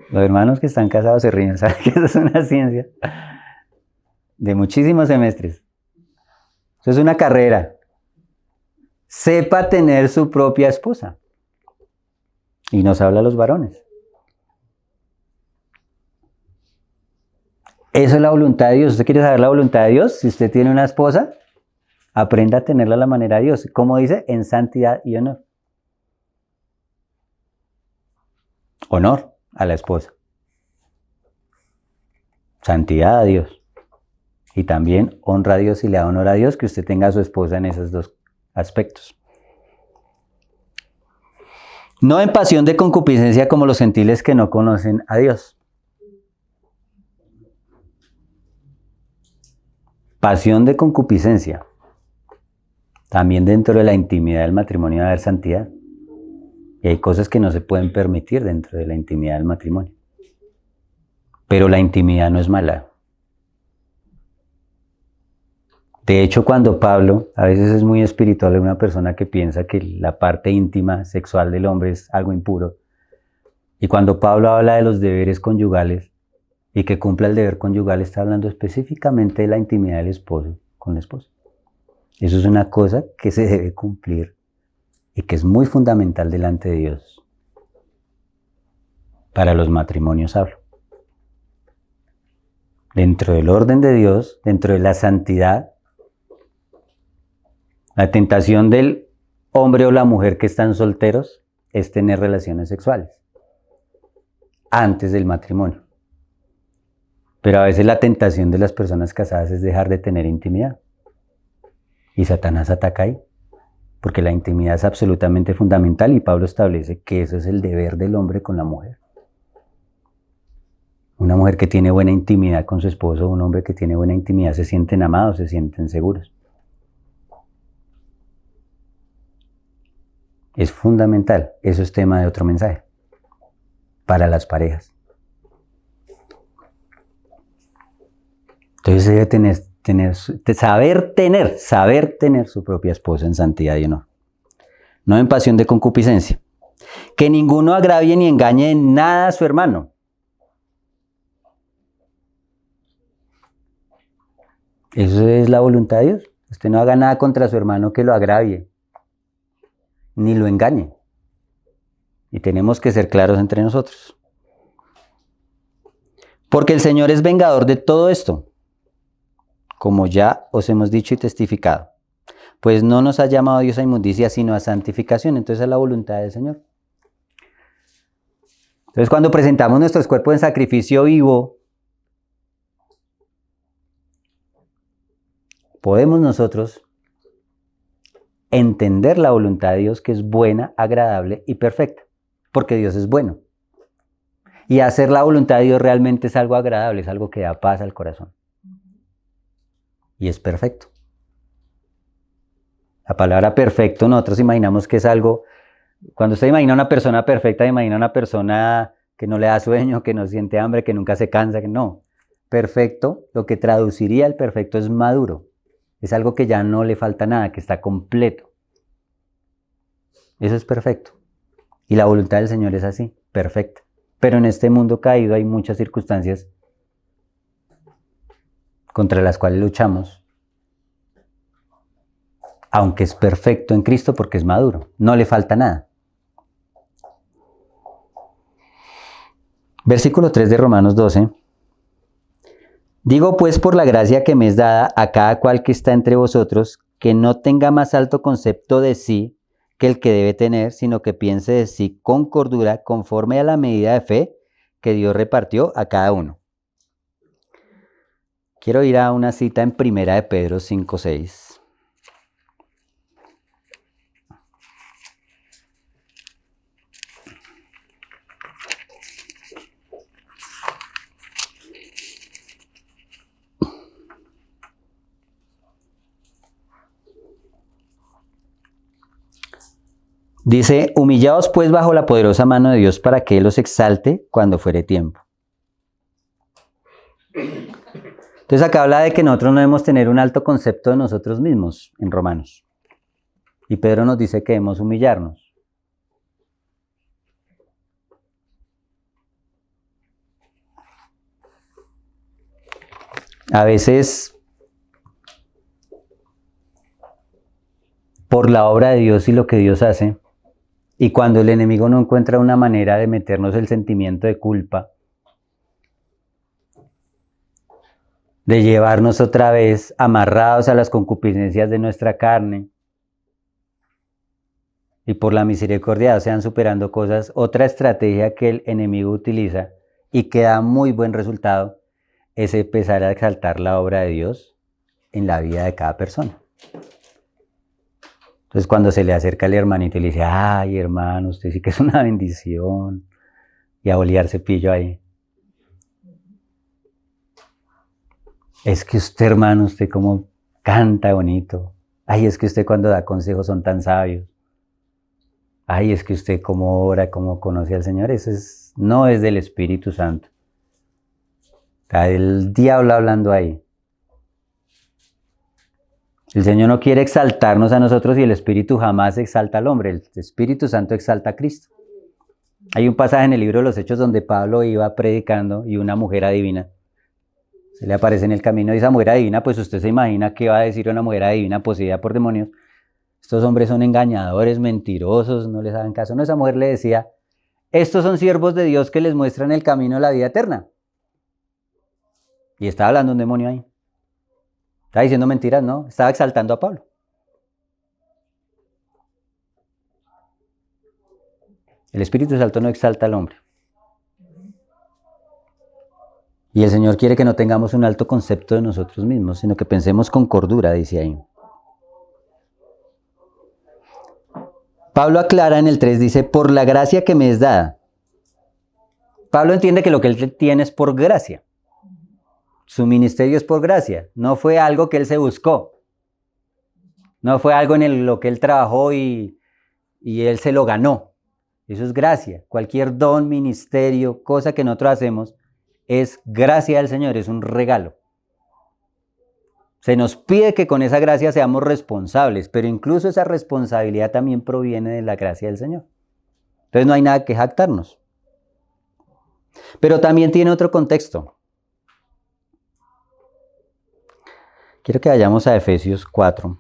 Los hermanos que están casados se ríen, ¿saben que eso es una ciencia? De muchísimos semestres. Eso es una carrera. Sepa tener su propia esposa. Y nos habla a los varones. Eso es la voluntad de Dios. ¿Usted quiere saber la voluntad de Dios? Si usted tiene una esposa, aprenda a tenerla a la manera de Dios. Como dice, en santidad y honor. Honor a la esposa. Santidad a Dios. Y también honra a Dios y le da honor a Dios que usted tenga a su esposa en esos dos aspectos. No en pasión de concupiscencia como los gentiles que no conocen a Dios. Pasión de concupiscencia. También dentro de la intimidad del matrimonio debe haber santidad. Y hay cosas que no se pueden permitir dentro de la intimidad del matrimonio. Pero la intimidad no es mala. De hecho, cuando Pablo, a veces es muy espiritual, es una persona que piensa que la parte íntima, sexual del hombre es algo impuro. Y cuando Pablo habla de los deberes conyugales y que cumpla el deber conyugal, está hablando específicamente de la intimidad del esposo con la esposa. Eso es una cosa que se debe cumplir y que es muy fundamental delante de Dios. Para los matrimonios hablo. Dentro del orden de Dios, dentro de la santidad, la tentación del hombre o la mujer que están solteros es tener relaciones sexuales antes del matrimonio. Pero a veces la tentación de las personas casadas es dejar de tener intimidad. Y Satanás ataca ahí, porque la intimidad es absolutamente fundamental y Pablo establece que eso es el deber del hombre con la mujer. Una mujer que tiene buena intimidad con su esposo, un hombre que tiene buena intimidad, se sienten amados, se sienten seguros. Es fundamental, eso es tema de otro mensaje, para las parejas. Entonces debe saber tener su propia esposa en santidad y honor. No en pasión de concupiscencia. Que ninguno agravie ni engañe en nada a su hermano. Eso es la voluntad de Dios. Usted no haga nada contra su hermano que lo agravie, ni lo engañe. Y tenemos que ser claros entre nosotros. Porque el Señor es vengador de todo esto, como ya os hemos dicho y testificado. Pues no nos ha llamado Dios a inmundicia, sino a santificación. Entonces es la voluntad del Señor. Entonces cuando presentamos nuestros cuerpos en sacrificio vivo, podemos nosotros entender la voluntad de Dios, que es buena, agradable y perfecta, porque Dios es bueno. Y hacer la voluntad de Dios realmente es algo agradable, es algo que da paz al corazón. Y es perfecto. La palabra perfecto, nosotros imaginamos que es algo, cuando usted imagina una persona perfecta, imagina una persona que no le da sueño, que no siente hambre, que nunca se cansa, que no. Perfecto, lo que traduciría el perfecto es maduro. Es algo que ya no le falta nada, que está completo. Eso es perfecto. Y la voluntad del Señor es así, perfecta. Pero en este mundo caído hay muchas circunstancias contra las cuales luchamos. Aunque es perfecto en Cristo porque es maduro, no le falta nada. Versículo 3 de Romanos 12. Digo pues por la gracia que me es dada a cada cual que está entre vosotros, que no tenga más alto concepto de sí que el que debe tener, sino que piense de sí con cordura, conforme a la medida de fe que Dios repartió a cada uno. Quiero ir a una cita en Primera de Pedro 5:6. Dice, humillaos pues bajo la poderosa mano de Dios para que Él los exalte cuando fuere tiempo. Entonces acá habla de que nosotros no debemos tener un alto concepto de nosotros mismos en Romanos. Y Pedro nos dice que debemos humillarnos. A veces, por la obra de Dios y lo que Dios hace, y cuando el enemigo no encuentra una manera de meternos el sentimiento de culpa, de llevarnos otra vez amarrados a las concupiscencias de nuestra carne, y por la misericordia se van superando cosas, otra estrategia que el enemigo utiliza y que da muy buen resultado es empezar a exaltar la obra de Dios en la vida de cada persona. Entonces cuando se le acerca al hermanito y le dice, ay hermano, usted sí que es una bendición, y a olear cepillo ahí. Es que usted, hermano, usted como canta bonito. Ay, es que usted cuando da consejos son tan sabios. Ay, es que usted cómo ora, cómo conoce al Señor. Eso no es del Espíritu Santo. Está el diablo hablando ahí. El Señor no quiere exaltarnos a nosotros y el Espíritu jamás exalta al hombre. El Espíritu Santo exalta a Cristo. Hay un pasaje en el libro de los Hechos donde Pablo iba predicando y una mujer adivina se le aparece en el camino y esa mujer adivina, pues usted se imagina qué va a decir una mujer adivina poseída por demonios. Estos hombres son engañadores, mentirosos, no les hagan caso. No, esa mujer le decía, estos son siervos de Dios que les muestran el camino a la vida eterna. Y estaba hablando un demonio ahí. Estaba diciendo mentiras, ¿no? Estaba exaltando a Pablo. El Espíritu Santo no exalta al hombre. Y el Señor quiere que no tengamos un alto concepto de nosotros mismos, sino que pensemos con cordura, dice ahí. Pablo aclara en el 3, dice, por la gracia que me es dada. Pablo entiende que lo que él tiene es por gracia. Su ministerio es por gracia. No fue algo que él se buscó. No fue algo en lo que él trabajó y él se lo ganó. Eso es gracia. Cualquier don, ministerio, cosa que nosotros hacemos, es gracia del Señor, es un regalo. Se nos pide que con esa gracia seamos responsables, pero incluso esa responsabilidad también proviene de la gracia del Señor. Entonces no hay nada que jactarnos. Pero también tiene otro contexto. Quiero que vayamos a Efesios 4.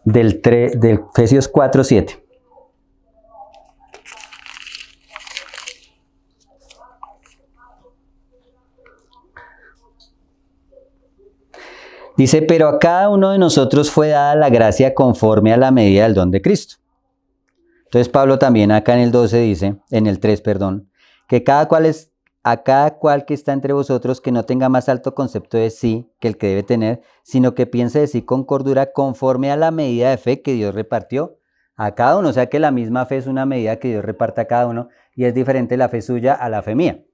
Del Efesios 4:7. Dice, pero a cada uno de nosotros fue dada la gracia conforme a la medida del don de Cristo. Entonces Pablo también acá en el 12 dice, en el 3, perdón, que a cada cual que está entre vosotros que no tenga más alto concepto de sí que el que debe tener, sino que piense de sí con cordura conforme a la medida de fe que Dios repartió a cada uno. O sea que la misma fe es una medida que Dios reparte a cada uno y es diferente la fe suya a la fe mía.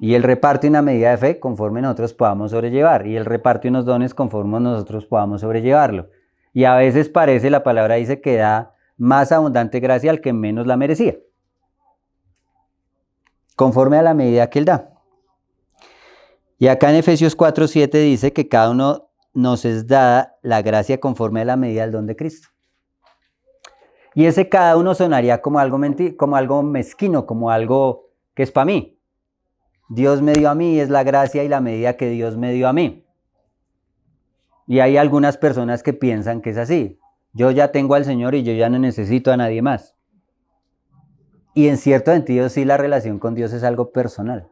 Y Él reparte una medida de fe conforme nosotros podamos sobrellevar. Y Él reparte unos dones conforme nosotros podamos sobrellevarlo. Y a veces parece, la palabra dice que da más abundante gracia al que menos la merecía. Conforme a la medida que Él da. Y acá en Efesios 4:7 dice que cada uno nos es dada la gracia conforme a la medida del don de Cristo. Y ese cada uno sonaría como algo, como algo mezquino, como algo que es para mí. Dios me dio a mí, es la gracia y la medida que Dios me dio a mí. Y hay algunas personas que piensan que es así. Yo ya tengo al Señor y yo ya no necesito a nadie más. Y en cierto sentido sí, la relación con Dios es algo personal.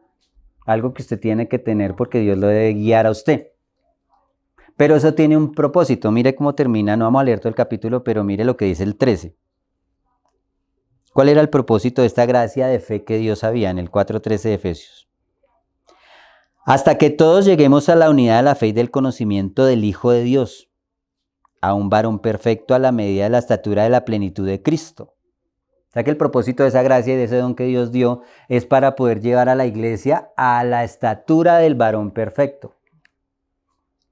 Algo que usted tiene que tener porque Dios lo debe guiar a usted. Pero eso tiene un propósito. Mire cómo termina, no vamos a leer todo el capítulo, pero mire lo que dice el 13. ¿Cuál era el propósito de esta gracia de fe que Dios había en el 4:13 de Efesios? Hasta que todos lleguemos a la unidad de la fe y del conocimiento del Hijo de Dios, a un varón perfecto a la medida de la estatura de la plenitud de Cristo. O sea que el propósito de esa gracia y de ese don que Dios dio es para poder llevar a la iglesia a la estatura del varón perfecto.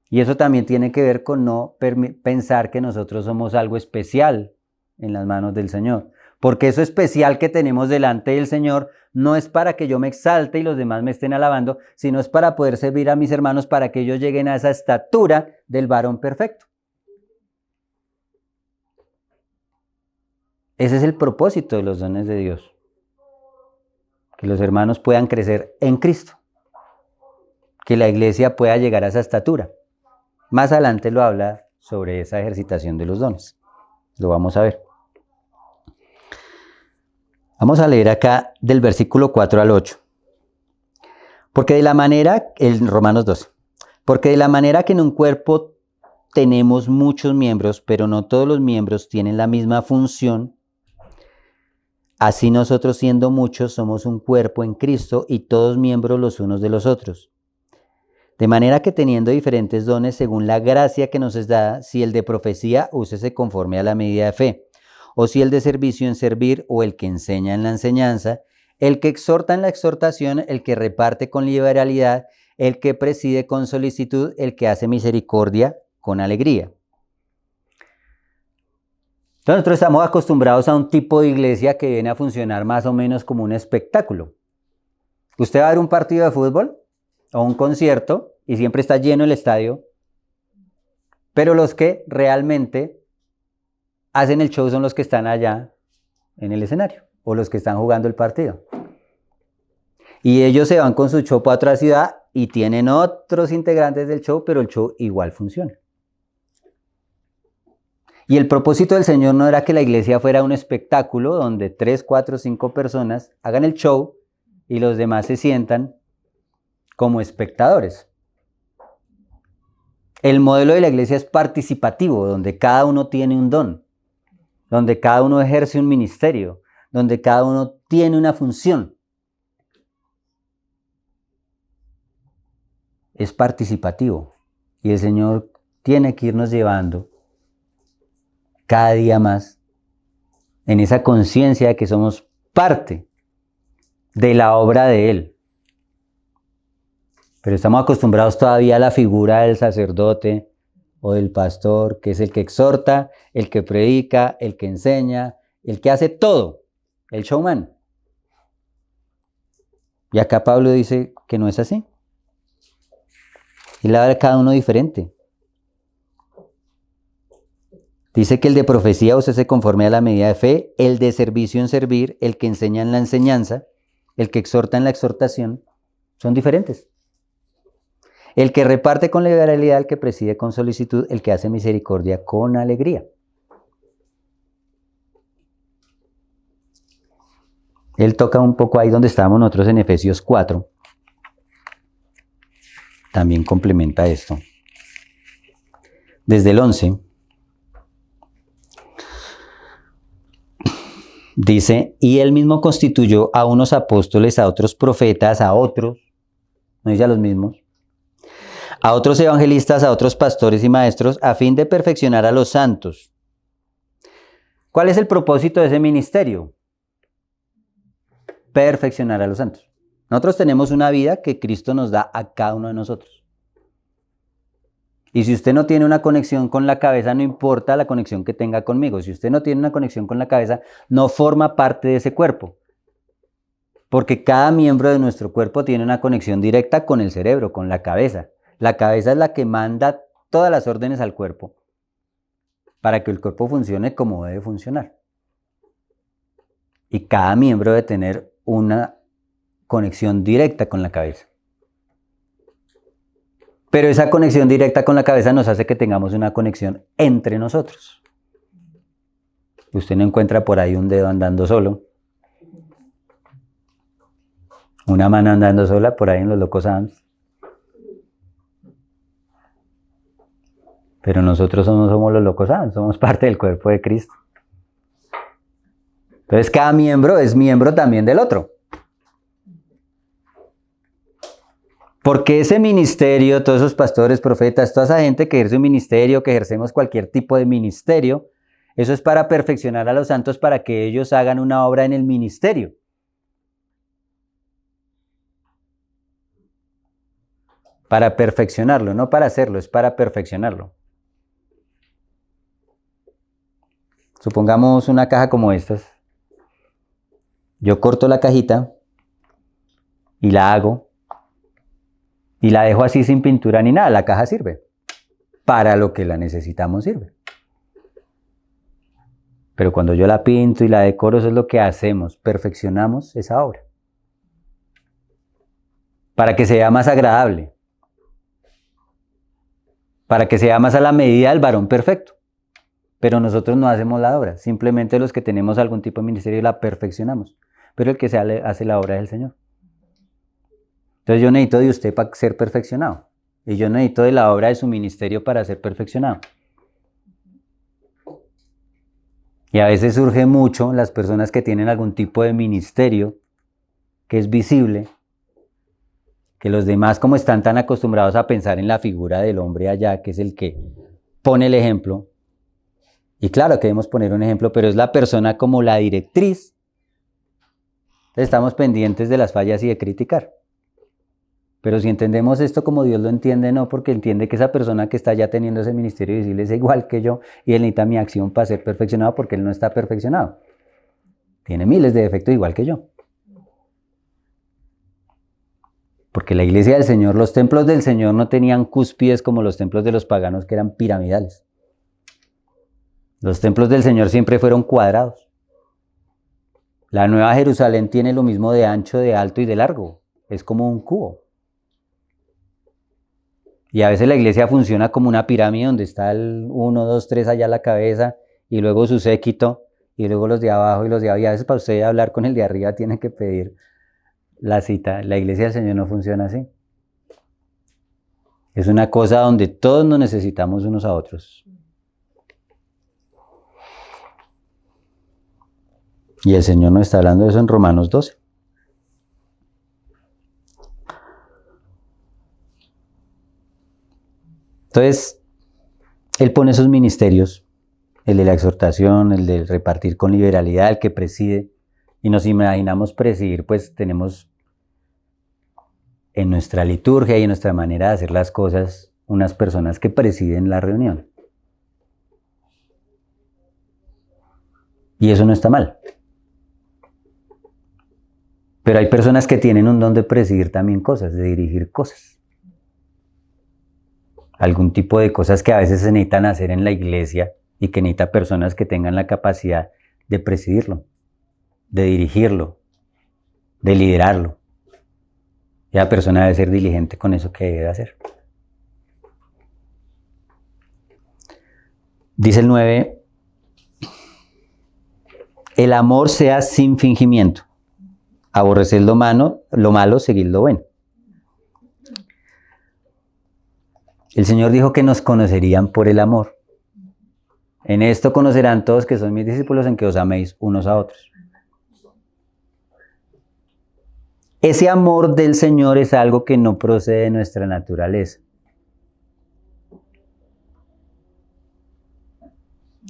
Y eso también tiene que ver con no pensar que nosotros somos algo especial en las manos del Señor. Porque eso especial que tenemos delante del Señor no es para que yo me exalte y los demás me estén alabando, sino es para poder servir a mis hermanos para que ellos lleguen a esa estatura del varón perfecto. Ese es el propósito de los dones de Dios. Que los hermanos puedan crecer en Cristo. Que la iglesia pueda llegar a esa estatura. Más adelante lo habla sobre esa ejercitación de los dones. Lo vamos a ver. Vamos a leer acá del versículo 4 al 8. Porque de la manera, en Romanos 12, porque de la manera que en un cuerpo tenemos muchos miembros, pero no todos los miembros tienen la misma función, así nosotros siendo muchos somos un cuerpo en Cristo y todos miembros los unos de los otros. De manera que teniendo diferentes dones según la gracia que nos es dada, si el de profecía, úsese conforme a la medida de fe, o si el de servicio en servir, o el que enseña en la enseñanza, el que exhorta en la exhortación, el que reparte con liberalidad, el que preside con solicitud, el que hace misericordia con alegría. Entonces nosotros estamos acostumbrados a un tipo de iglesia que viene a funcionar más o menos como un espectáculo. Usted va a ver un partido de fútbol o un concierto y siempre está lleno el estadio, pero los que realmente hacen el show son los que están allá en el escenario o los que están jugando el partido. Y ellos se van con su show para otra ciudad y tienen otros integrantes del show, pero el show igual funciona. Y el propósito del Señor no era que la iglesia fuera un espectáculo donde 3, 4, 5 personas hagan el show y los demás se sientan como espectadores. El modelo de la iglesia es participativo, donde cada uno tiene un don, donde cada uno ejerce un ministerio, donde cada uno tiene una función. Es participativo y el Señor tiene que irnos llevando cada día más en esa conciencia de que somos parte de la obra de Él. Pero estamos acostumbrados todavía a la figura del sacerdote o del pastor, que es el que exhorta, el que predica, el que enseña, el que hace todo, el showman. Y acá Pablo dice que no es así. Y le da a cada uno diferente. Dice que el de profecía úsese conforme a la medida de fe, el de servicio en servir, el que enseña en la enseñanza, el que exhorta en la exhortación, son diferentes. El que reparte con liberalidad, el que preside con solicitud, el que hace misericordia con alegría. Él toca un poco ahí donde estábamos nosotros en Efesios 4. También complementa esto. Desde el 11. Dice, y él mismo constituyó a unos apóstoles, a otros profetas, a otros, no dice a los mismos, a otros evangelistas, a otros pastores y maestros, a fin de perfeccionar a los santos. ¿Cuál es el propósito de ese ministerio? Perfeccionar a los santos. Nosotros tenemos una vida que Cristo nos da a cada uno de nosotros. Y si usted no tiene una conexión con la cabeza, no importa la conexión que tenga conmigo. Si usted no tiene una conexión con la cabeza, no forma parte de ese cuerpo. Porque cada miembro de nuestro cuerpo tiene una conexión directa con el cerebro, con la cabeza. La cabeza es la que manda todas las órdenes al cuerpo para que el cuerpo funcione como debe funcionar. Y cada miembro debe tener una conexión directa con la cabeza. Pero esa conexión directa con la cabeza nos hace que tengamos una conexión entre nosotros. Usted no encuentra por ahí un dedo andando solo, una mano andando sola por ahí en los Locos Adams. Pero nosotros no somos los Locos Adams, somos parte del cuerpo de Cristo. Entonces cada miembro es miembro también del otro. Porque ese ministerio, todos esos pastores, profetas, toda esa gente que ejerce un ministerio, que ejercemos cualquier tipo de ministerio, eso es para perfeccionar a los santos para que ellos hagan una obra en el ministerio. Para perfeccionarlo, no para hacerlo, es para perfeccionarlo. Supongamos una caja como estas. Yo corto la cajita y la hago y la dejo así sin pintura ni nada. La caja sirve. Para lo que la necesitamos sirve. Pero cuando yo la pinto y la decoro, eso es lo que hacemos, perfeccionamos esa obra. Para que sea más agradable. Para que sea más a la medida del varón perfecto. Pero nosotros no hacemos la obra, simplemente los que tenemos algún tipo de ministerio la perfeccionamos. Pero el que hace la obra es el Señor. Entonces yo necesito de usted para ser perfeccionado. Y yo necesito de la obra de su ministerio para ser perfeccionado. Y a veces surge mucho las personas que tienen algún tipo de ministerio que es visible, que los demás como están tan acostumbrados a pensar en la figura del hombre allá, que es el que pone el ejemplo. Y claro que debemos poner un ejemplo, pero es la persona como la directriz. Estamos pendientes de las fallas y de criticar. Pero si entendemos esto como Dios lo entiende, no, porque entiende que esa persona que está ya teniendo ese ministerio visible es igual que yo y él necesita mi acción para ser perfeccionado porque él no está perfeccionado. Tiene miles de defectos igual que yo. Porque la iglesia del Señor, los templos del Señor no tenían cúspides como los templos de los paganos que eran piramidales. Los templos del Señor siempre fueron cuadrados. La Nueva Jerusalén tiene lo mismo de ancho, de alto y de largo. Es como un cubo. Y a veces la iglesia funciona como una pirámide donde está el 1, 2, 3 allá a la cabeza y luego su séquito y luego los de abajo y los de abajo. Y a veces para usted hablar con el de arriba tiene que pedir la cita. La iglesia del Señor no funciona así. Es una cosa donde todos nos necesitamos unos a otros. Y el Señor nos está hablando de eso en Romanos 12. Entonces, Él pone esos ministerios, el de la exhortación, el de repartir con liberalidad, el que preside, y nos imaginamos presidir, pues tenemos en nuestra liturgia y en nuestra manera de hacer las cosas unas personas que presiden la reunión. Y eso no está mal. Pero hay personas que tienen un don de presidir también cosas, de dirigir cosas. Algún tipo de cosas que a veces se necesitan hacer en la iglesia y que necesita personas que tengan la capacidad de presidirlo, de dirigirlo, de liderarlo. Y la persona debe ser diligente con eso que debe hacer. Dice el 9, el amor sea sin fingimiento. Aborreced lo malo, seguid lo bueno. El Señor dijo que nos conocerían por el amor. En esto conocerán todos que son mis discípulos, en que os améis unos a otros. Ese amor del Señor es algo que no procede de nuestra naturaleza.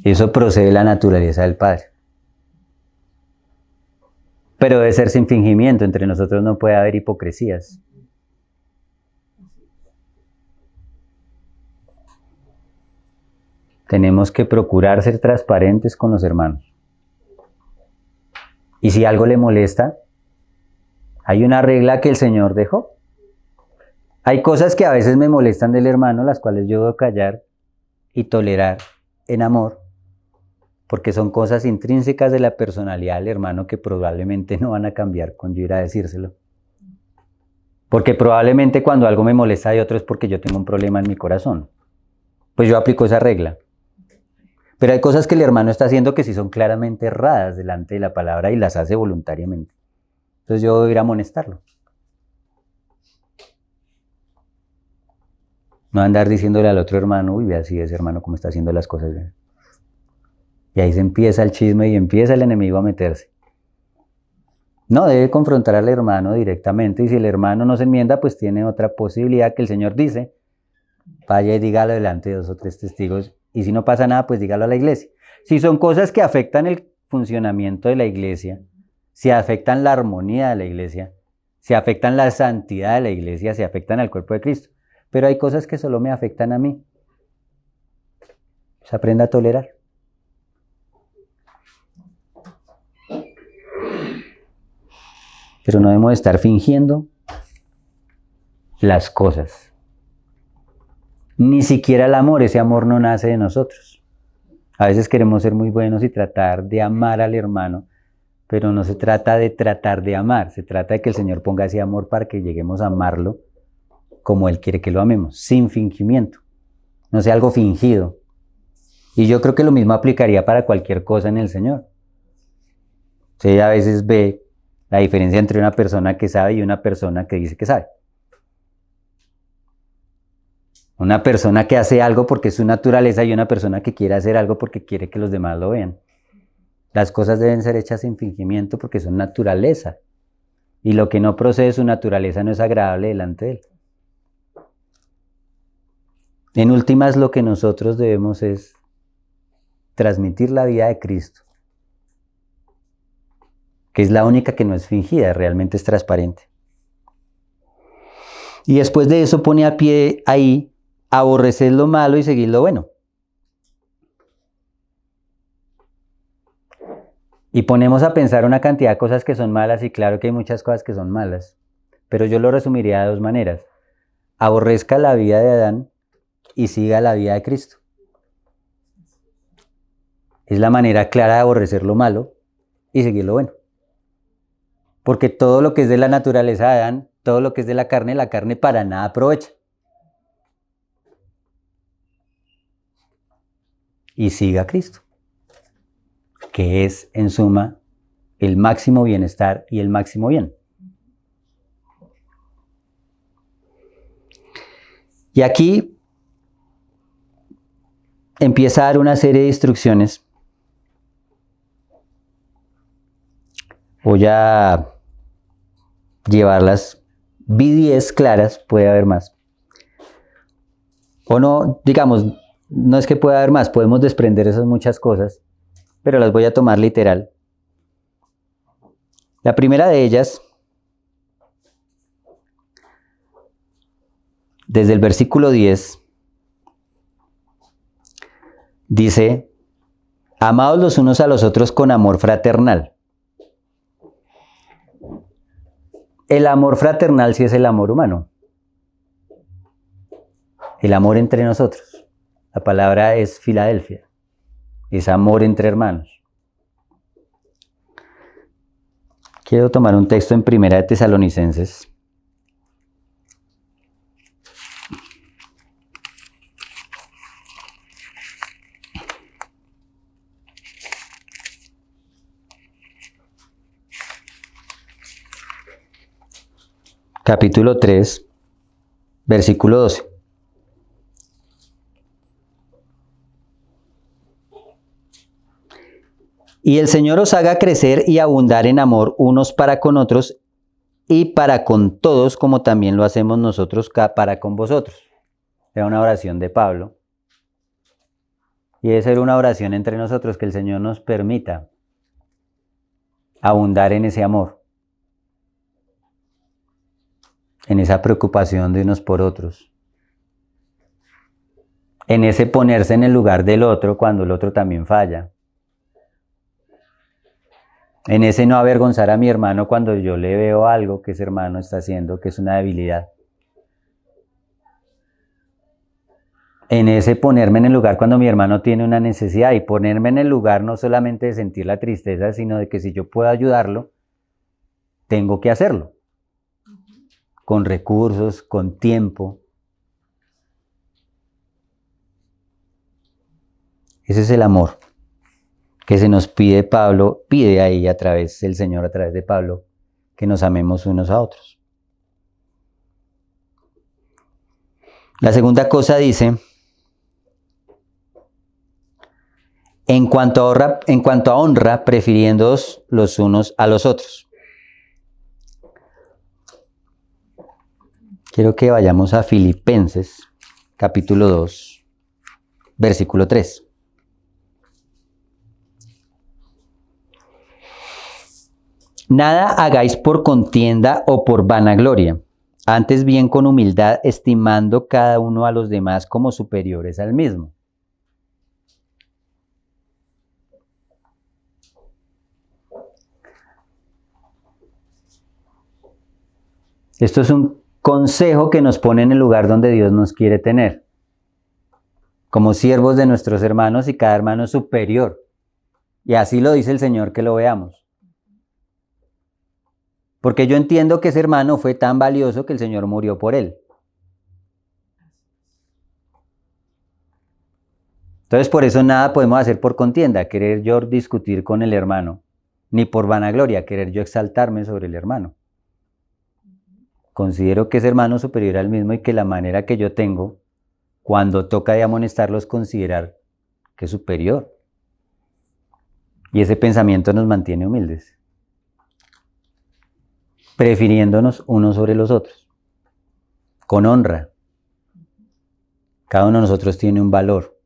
Eso procede de la naturaleza del Padre. Pero debe ser sin fingimiento, entre nosotros no puede haber hipocresías. Tenemos que procurar ser transparentes con los hermanos. Y si algo le molesta, hay una regla que el Señor dejó. Hay cosas que a veces me molestan del hermano, las cuales yo debo callar y tolerar en amor. porque son cosas intrínsecas de la personalidad del hermano que probablemente no van a cambiar con yo ir a decírselo. Porque probablemente cuando algo me molesta de otro es porque yo tengo un problema en mi corazón. Pues yo aplico esa regla. Pero hay cosas que el hermano está haciendo que sí son claramente erradas delante de la palabra y las hace voluntariamente. Entonces yo voy a ir a amonestarlo. No andar diciéndole al otro hermano, uy, ve así ese hermano cómo está haciendo las cosas bien. Y ahí se empieza el chisme y empieza el enemigo a meterse. No, debe confrontar al hermano directamente, y si el hermano no se enmienda, pues tiene otra posibilidad que el Señor dice, vaya y dígalo delante de 2 o 3 testigos, y si no pasa nada, pues dígalo a la iglesia. Si son cosas que afectan el funcionamiento de la iglesia, si afectan la armonía de la iglesia, si afectan la santidad de la iglesia, si afectan al cuerpo de Cristo, pero hay cosas que solo me afectan a mí, pues aprenda a tolerar. Pero no debemos estar fingiendo las cosas. Ni siquiera el amor, ese amor no nace de nosotros. A veces queremos ser muy buenos y tratar de amar al hermano, pero no se trata de tratar de amar, se trata de que el Señor ponga ese amor para que lleguemos a amarlo como Él quiere que lo amemos, sin fingimiento, no sea algo fingido. Y yo creo que lo mismo aplicaría para cualquier cosa en el Señor. Usted a veces ve la diferencia entre una persona que sabe y una persona que dice que sabe. Una persona que hace algo porque es su naturaleza y una persona que quiere hacer algo porque quiere que los demás lo vean. Las cosas deben ser hechas sin fingimiento porque son naturaleza. Y lo que no procede de su naturaleza no es agradable delante de Él. En últimas, lo que nosotros debemos es transmitir la vida de Cristo, que es la única que no es fingida, realmente es transparente. Y después de eso pone a pie ahí, aborreced lo malo y seguid lo bueno. Y ponemos a pensar una cantidad de cosas que son malas, y claro que hay muchas cosas que son malas, pero yo lo resumiría de 2 maneras. Aborrezca la vida de Adán y siga la vida de Cristo. Es la manera clara de aborrecer lo malo y seguir lo bueno. Porque todo lo que es de la naturaleza de Adán, todo lo que es de la carne para nada aprovecha. Y siga a Cristo, que es en suma el máximo bienestar y el máximo bien. Y aquí empieza a dar una serie de instrucciones. Voy a llevarlas, vi 10 claras, puede haber más. O no, digamos, no es que pueda haber más, podemos desprender esas muchas cosas, pero las voy a tomar literal. La primera de ellas, desde el versículo 10, dice, amaos los unos a los otros con amor fraternal. El amor fraternal sí es el amor humano. El amor entre nosotros. La palabra es Filadelfia. Es amor entre hermanos. Quiero tomar un texto en 1 de Tesalonicenses. Capítulo 3, versículo 12. Y el Señor os haga crecer y abundar en amor unos para con otros y para con todos, como también lo hacemos nosotros para con vosotros. Era una oración de Pablo. Y debe ser una oración entre nosotros, que el Señor nos permita abundar en ese amor, en esa preocupación de unos por otros, en ese ponerse en el lugar del otro cuando el otro también falla, en ese no avergonzar a mi hermano cuando yo le veo algo que ese hermano está haciendo que es una debilidad. En ese ponerme en el lugar cuando mi hermano tiene una necesidad, y ponerme en el lugar no solamente de sentir la tristeza, sino de que si yo puedo ayudarlo, tengo que hacerlo, con recursos, con tiempo. Ese es el amor que se nos pide Pablo, pide ahí a través del Señor, a través de Pablo, que nos amemos unos a otros. La segunda cosa dice, en cuanto a honra, prefiriéndoos los unos a los otros. Quiero que vayamos a Filipenses, capítulo 2, versículo 3. Nada hagáis por contienda o por vanagloria, antes bien con humildad, estimando cada uno a los demás como superiores al mismo. Esto es un consejo que nos pone en el lugar donde Dios nos quiere tener, como siervos de nuestros hermanos, y cada hermano es superior. Y así lo dice el Señor, que lo veamos. Porque yo entiendo que ese hermano fue tan valioso que el Señor murió por él. Entonces por eso nada podemos hacer por contienda, querer yo discutir con el hermano, ni por vanagloria, querer yo exaltarme sobre el hermano. Considero que ese hermano es superior al mismo y que la manera que yo tengo, cuando toca de amonestarlo, es considerar que es superior. Y ese pensamiento nos mantiene humildes, prefiriéndonos unos sobre los otros, con honra. Cada uno de nosotros tiene un valor,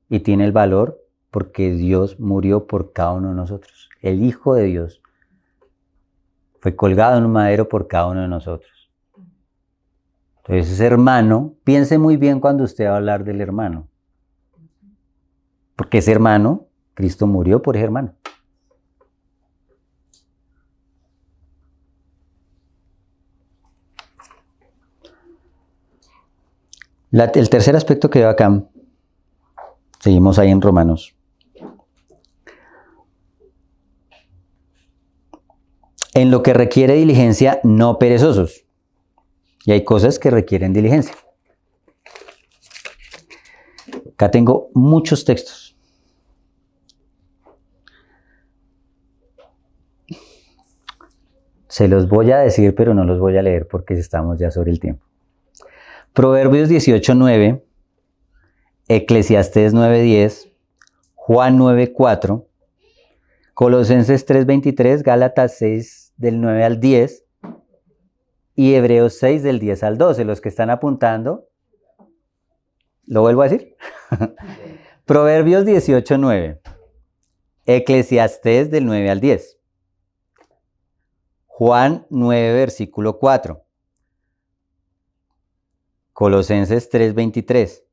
y tiene el valor porque Dios murió por cada uno de nosotros. El Hijo de Dios fue colgado en un madero por cada uno de nosotros. Entonces ese hermano, piense muy bien cuando usted va a hablar del hermano, porque ese hermano, Cristo murió por ese hermano. El tercer aspecto que veo acá, seguimos ahí en Romanos. En lo que requiere diligencia, no perezosos. Y hay cosas que requieren diligencia. Acá tengo muchos textos. Se los voy a decir, pero no los voy a leer porque estamos ya sobre el tiempo. Proverbios 18:9, Eclesiastés 9:10, Juan 9:4, Colosenses 3:23, Gálatas 6 del 9 al 10 y Hebreos 6 del 10 al 12. Los que están apuntando, ¿lo vuelvo a decir? Proverbios 18:9, Eclesiastés del 9 al 10, Juan 9 versículo 4, Colosenses 3:23,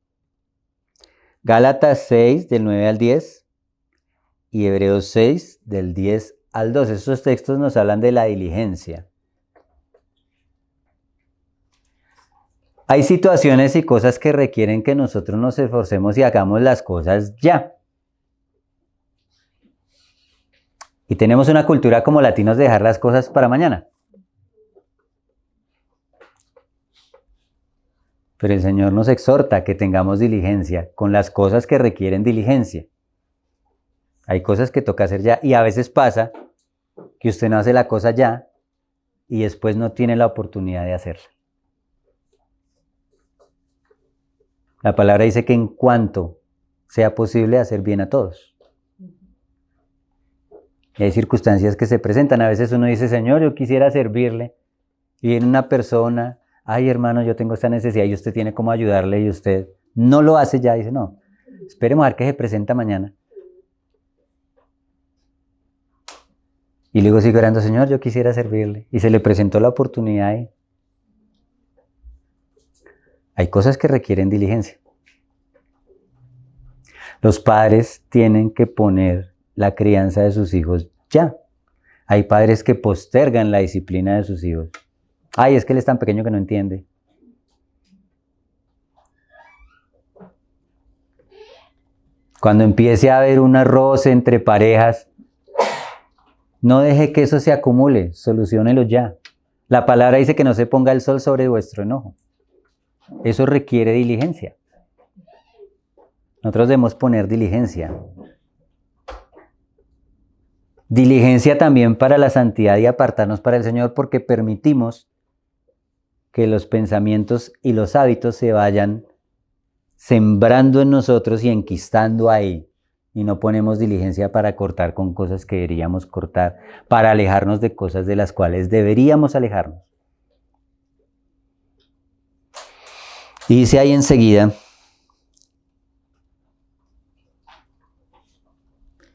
Gálatas 6 del 9 al 10 y Hebreos 6 del 10 al 12. Estos textos nos hablan de la diligencia. Hay situaciones y cosas que requieren que nosotros nos esforcemos y hagamos las cosas ya. Y tenemos una cultura como latinos de dejar las cosas para mañana. Pero el Señor nos exhorta a que tengamos diligencia con las cosas que requieren diligencia. Hay cosas que toca hacer ya, y a veces pasa que usted no hace la cosa ya y después no tiene la oportunidad de hacerla. La palabra dice que en cuanto sea posible hacer bien a todos. Y hay circunstancias que se presentan. A veces uno dice, Señor, yo quisiera servirle. Y viene una persona, ay hermano, yo tengo esta necesidad y usted tiene cómo ayudarle y usted no lo hace ya. Dice, no, esperemos a ver qué se presenta mañana. Y luego sigue orando, Señor, yo quisiera servirle. Y se le presentó la oportunidad y hay cosas que requieren diligencia. Los padres tienen que poner la crianza de sus hijos ya. Hay padres que postergan la disciplina de sus hijos. Ay, es que él es tan pequeño que no entiende. Cuando empiece a haber un roce entre parejas, no deje que eso se acumule, soluciónelo ya. La palabra dice que no se ponga el sol sobre vuestro enojo. Eso requiere diligencia. Nosotros debemos poner diligencia. Diligencia también para la santidad y apartarnos para el Señor, porque permitimos que los pensamientos y los hábitos se vayan sembrando en nosotros y enquistando ahí. Y no ponemos diligencia para cortar con cosas que deberíamos cortar, para alejarnos de cosas de las cuales deberíamos alejarnos. Y dice ahí enseguida,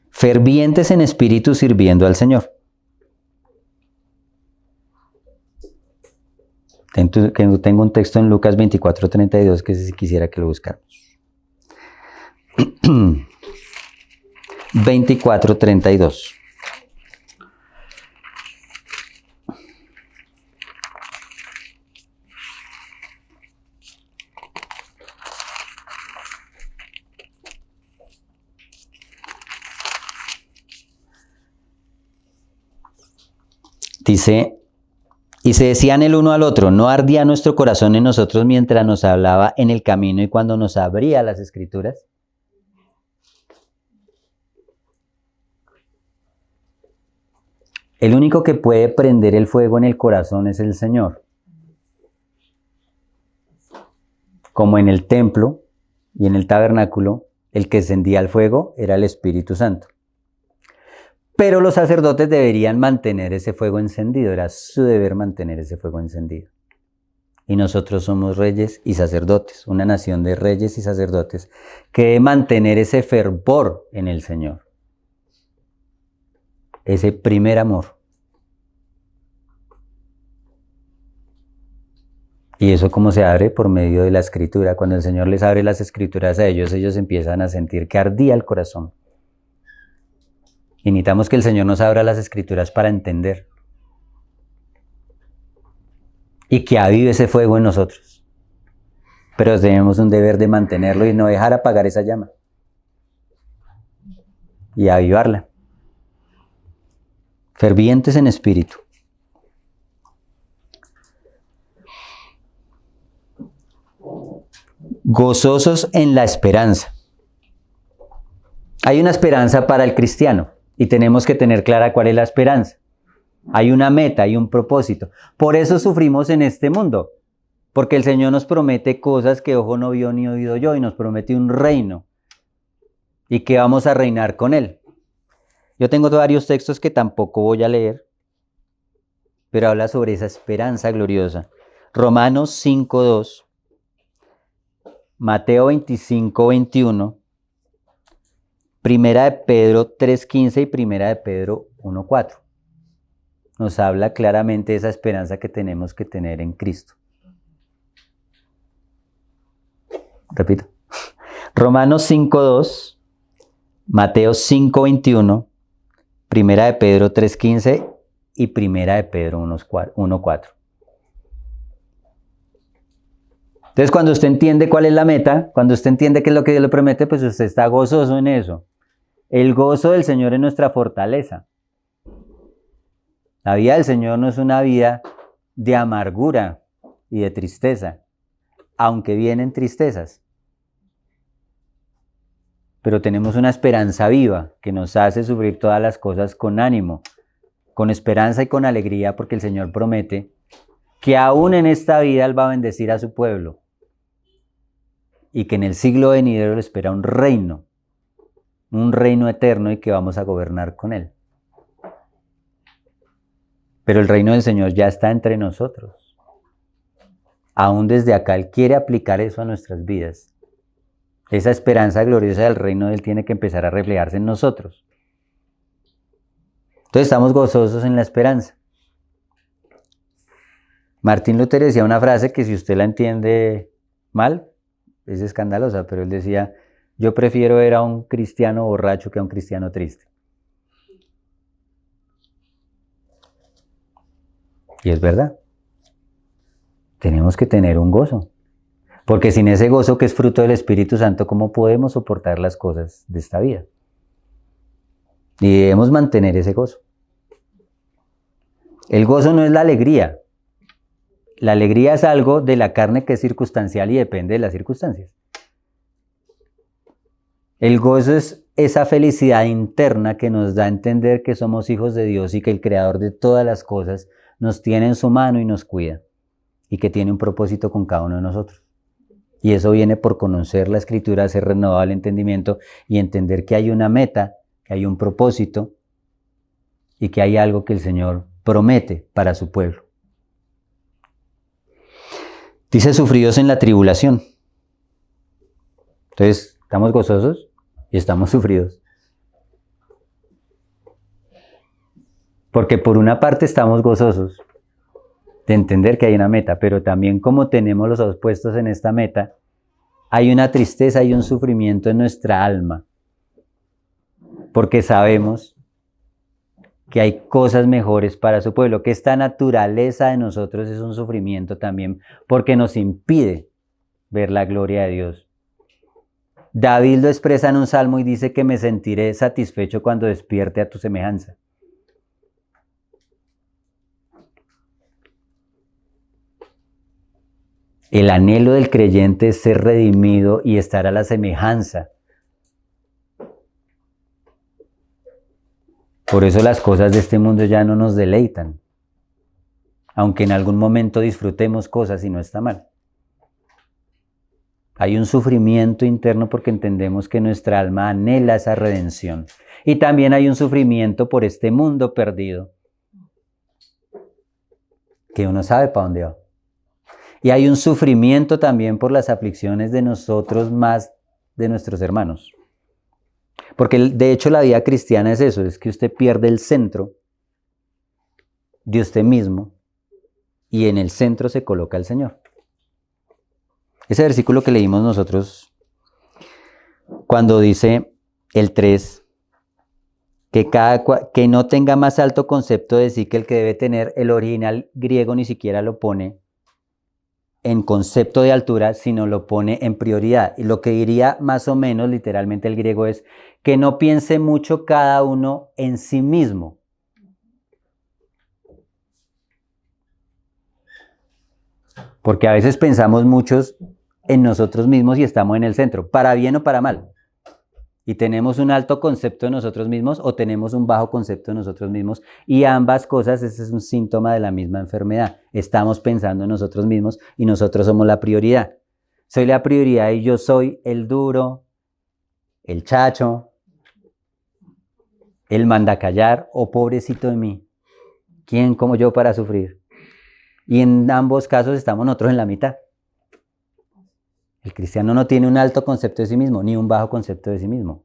fervientes en espíritu sirviendo al Señor. Tengo un texto en Lucas 24:32 que si quisiera que lo buscáramos. 24:32. Dice, y se decían el uno al otro, ¿no ardía nuestro corazón en nosotros mientras nos hablaba en el camino y cuando nos abría las Escrituras? El único que puede prender el fuego en el corazón es el Señor. Como en el templo y en el tabernáculo, el que encendía el fuego era el Espíritu Santo. Pero los sacerdotes deberían mantener ese fuego encendido, era su deber mantener ese fuego encendido. Y nosotros somos reyes y sacerdotes, una nación de reyes y sacerdotes que debe mantener ese fervor en el Señor. Ese primer amor. ¿Y eso cómo se abre? Por medio de la Escritura. Cuando el Señor les abre las Escrituras a ellos empiezan a sentir que ardía el corazón. Y necesitamos que el Señor nos abra las Escrituras para entender. Y que avive ese fuego en nosotros. Pero tenemos un deber de mantenerlo y no dejar apagar esa llama. Y avivarla. Fervientes en espíritu. Gozosos en la esperanza. Hay una esperanza para el cristiano y tenemos que tener clara cuál es la esperanza. Hay una meta, hay un propósito. Por eso sufrimos en este mundo, porque el Señor nos promete cosas que ojo no vio ni oído yo y nos promete un reino y que vamos a reinar con Él. Yo tengo varios textos que tampoco voy a leer, pero habla sobre esa esperanza gloriosa. Romanos 5:2, Mateo 25:21, Primera de Pedro 3:15 y Primera de Pedro 1:4. Nos habla claramente de esa esperanza que tenemos que tener en Cristo. Repito. Romanos 5:2, Mateo 5:21, Primera de Pedro 3:15 y Primera de Pedro 1:4. Entonces, cuando usted entiende cuál es la meta, cuando usted entiende qué es lo que Dios le promete, pues usted está gozoso en eso. El gozo del Señor es nuestra fortaleza. La vida del Señor no es una vida de amargura y de tristeza, aunque vienen tristezas. Pero tenemos una esperanza viva que nos hace sufrir todas las cosas con ánimo, con esperanza y con alegría, porque el Señor promete que aún en esta vida Él va a bendecir a su pueblo y que en el siglo venidero le espera un reino eterno y que vamos a gobernar con Él. Pero el reino del Señor ya está entre nosotros. Aún desde acá Él quiere aplicar eso a nuestras vidas. Esa esperanza gloriosa del reino de Él tiene que empezar a reflejarse en nosotros. Entonces estamos gozosos en la esperanza. Martín Lutero decía una frase que si usted la entiende mal, es escandalosa, pero él decía, yo prefiero ver a un cristiano borracho que a un cristiano triste. Y es verdad. Tenemos que tener un gozo. Porque sin ese gozo que es fruto del Espíritu Santo, ¿cómo podemos soportar las cosas de esta vida? Y debemos mantener ese gozo. El gozo no es la alegría. La alegría es algo de la carne que es circunstancial y depende de las circunstancias. El gozo es esa felicidad interna que nos da a entender que somos hijos de Dios y que el Creador de todas las cosas nos tiene en su mano y nos cuida, y que tiene un propósito con cada uno de nosotros. Y eso viene por conocer la Escritura, ser renovado el entendimiento y entender que hay una meta, que hay un propósito y que hay algo que el Señor promete para su pueblo. Dice sufridos en la tribulación. Entonces, estamos gozosos y estamos sufridos. Porque por una parte estamos gozosos de entender que hay una meta, pero también como tenemos los ojos puestos en esta meta, hay una tristeza y un sufrimiento en nuestra alma, porque sabemos que hay cosas mejores para su pueblo, que esta naturaleza de nosotros es un sufrimiento también, porque nos impide ver la gloria de Dios. David lo expresa en un salmo y dice que me sentiré satisfecho cuando despierte a tu semejanza. El anhelo del creyente es ser redimido y estar a la semejanza. Por eso las cosas de este mundo ya no nos deleitan, aunque en algún momento disfrutemos cosas y no está mal. Hay un sufrimiento interno porque entendemos que nuestra alma anhela esa redención. Y también hay un sufrimiento por este mundo perdido, que uno sabe para dónde va. Y hay un sufrimiento también por las aflicciones de nosotros más de nuestros hermanos. Porque de hecho la vida cristiana es eso, es que usted pierde el centro de usted mismo y en el centro se coloca el Señor. Ese versículo que leímos nosotros cuando dice el 3, que no tenga más alto concepto de sí que el que debe tener, el original griego ni siquiera lo pone en concepto de altura, sino lo pone en prioridad. Y lo que diría más o menos literalmente el griego es que no piense mucho cada uno en sí mismo. Porque a veces pensamos muchos en nosotros mismos y estamos en el centro, para bien o para mal. Y tenemos un alto concepto de nosotros mismos o tenemos un bajo concepto de nosotros mismos. Y ambas cosas, ese es un síntoma de la misma enfermedad. Estamos pensando en nosotros mismos y nosotros somos la prioridad. Soy la prioridad y yo soy el duro, el chacho, el mandacallar o pobrecito de mí. ¿Quién como yo para sufrir? Y en ambos casos estamos nosotros en la mitad. El cristiano no tiene un alto concepto de sí mismo, ni un bajo concepto de sí mismo.